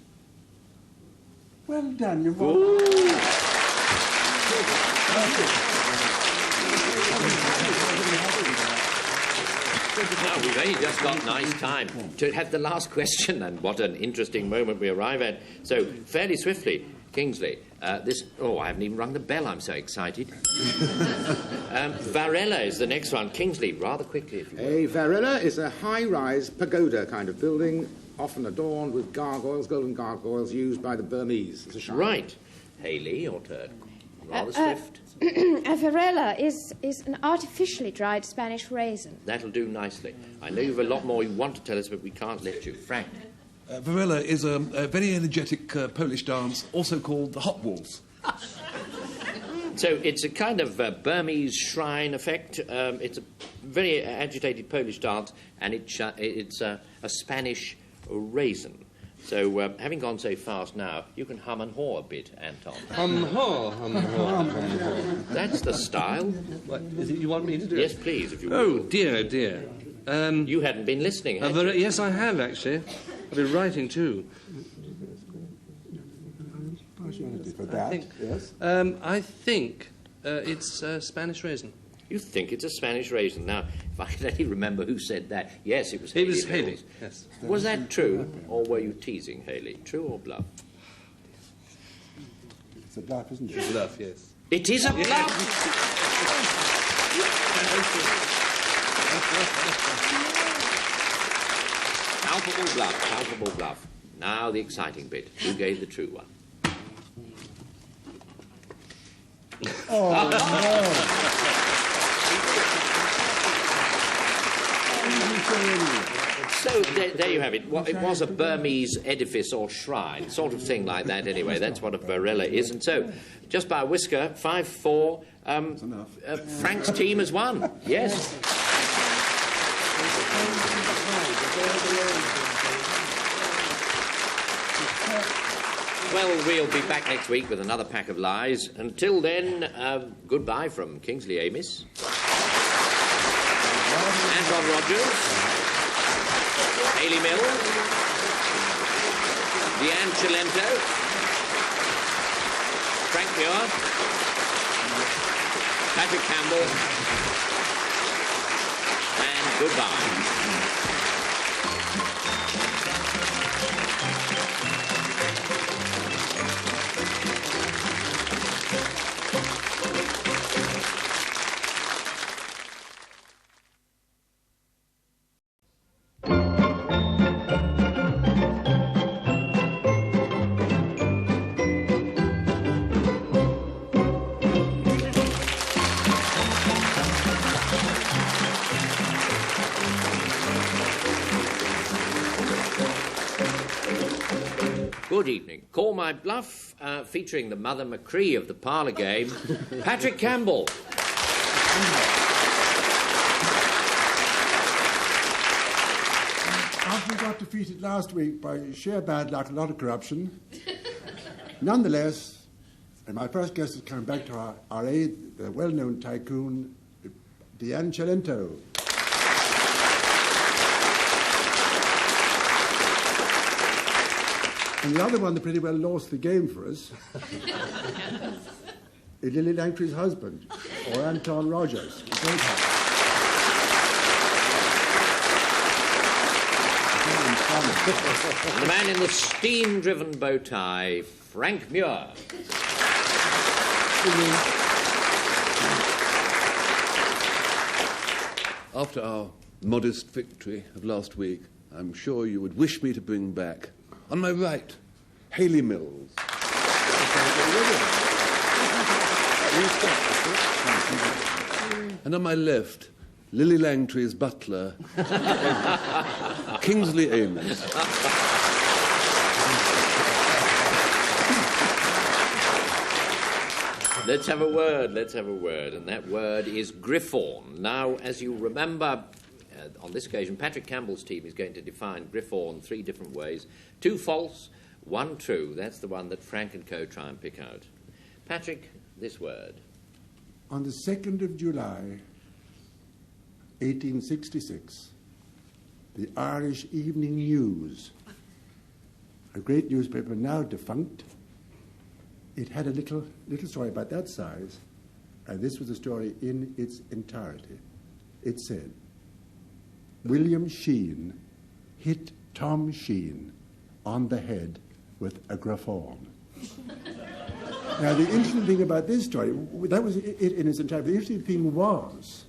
Well done, you've Now, we've only just got nice time to have the last question, and what an interesting moment we arrive at. So, fairly swiftly, Kingsley, this... Oh, I haven't even rung the bell, I'm so excited. Varela is the next one. Kingsley, rather quickly, if you will. A varela is a high-rise pagoda kind of building, often adorned with gargoyles, golden gargoyles, used by the Burmese as a shrine. Right. Hayley, your turn. Rather swift. A varela is an artificially dried Spanish raisin. That'll do nicely. I know you've a lot more you want to tell us, but we can't let you. Frank? Varela is a very energetic Polish dance, also called the hot waltz. So it's a kind of Burmese shrine effect. It's a very agitated Polish dance, and it's a Spanish raisin. So, having gone so fast now, you can hum and haw a bit, Anton. Hum-haw, hum-haw, hum-haw. That's the style. What, is it you want me to do? Yes, please, if you will. Oh, dear, dear. You hadn't been listening, had you? Yes, I have, actually. I've been writing, too. for that, yes. I think it's Spanish raisin. You think it's a Spanish raisin. Now, if I can only remember who said that. Yes, it was Hayley. It was Hayley, yes. Was that true, or were you teasing, Hayley? True or bluff? It's a bluff, isn't it? It's a bluff, yes. It is a bluff! Palpable bluff, palpable bluff. Now the exciting bit. Who gave the true one? Oh, no. So there you have it. Well, it was a Burmese edifice or shrine, sort of thing like that anyway. That's what a varela is. And so, just by a whisker, 5-4, Frank's team has won. Yes. Well, we'll be back next week with another pack of lies. Until then, goodbye from Kingsley Amis, Anton Rodgers, Hayley Mills, Diane Cilento, Frank Muir, Patrick Campbell, and goodbye. Good evening. Call My Bluff, featuring the Mother McCree of the parlour game, Patrick Campbell. After we got defeated last week by sheer bad luck, a lot of corruption, nonetheless, and my first guest is coming back to our aid, the well-known tycoon, Diane Cilento. And the other one that pretty well lost the game for us is Lily Langtry's husband, or Anton Rodgers. And the man in the steam-driven bow tie, Frank Muir. After our modest victory of last week, I'm sure you would wish me to bring back, on my right, Hayley Mills. And on my left, Lily Langtry's butler, Kingsley Amos. Let's have a word, and that word is Griffon. Now, as you remember, on this occasion, Patrick Campbell's team is going to define Griffon 3 different ways. 2 false, 1 true. That's the one that Frank and Co. try and pick out. Patrick, this word. On the 2nd of July, 1866, the Irish Evening News, a great newspaper now defunct, it had a little story about that size, and this was the story in its entirety. It said, William Sheen hit Tom Sheen on the head with a Griffon. Now, the interesting thing about this story, that was it in its entirety. The interesting thing was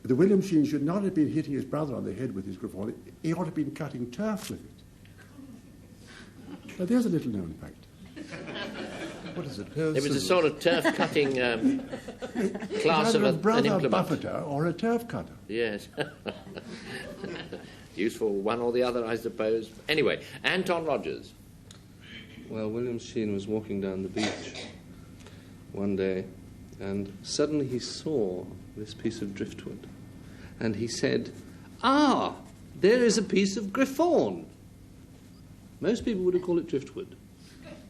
that William Sheen should not have been hitting his brother on the head with his Griffon. He ought to have been cutting turf with it. Now, there's a little known fact. What is it? It was a sort of turf-cutting class of a an brother implement. buffeter or a turf cutter. Yes. Useful one or the other, I suppose. Anyway, Anton Rodgers. Well, William Sheen was walking down the beach one day, and suddenly he saw this piece of driftwood, and he said, "Ah, there is a piece of Griffon." Most people would have called it driftwood,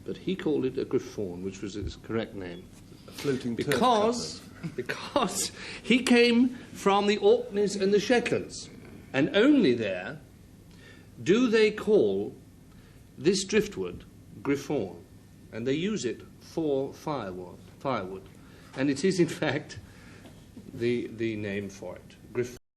but he called it a Griffon, which was its correct name. A floating turf Because he came from the Orkneys and the Shetlands, and only there do they call this driftwood Griffon, and they use it for firewood, and it is in fact the name for it, Griffon.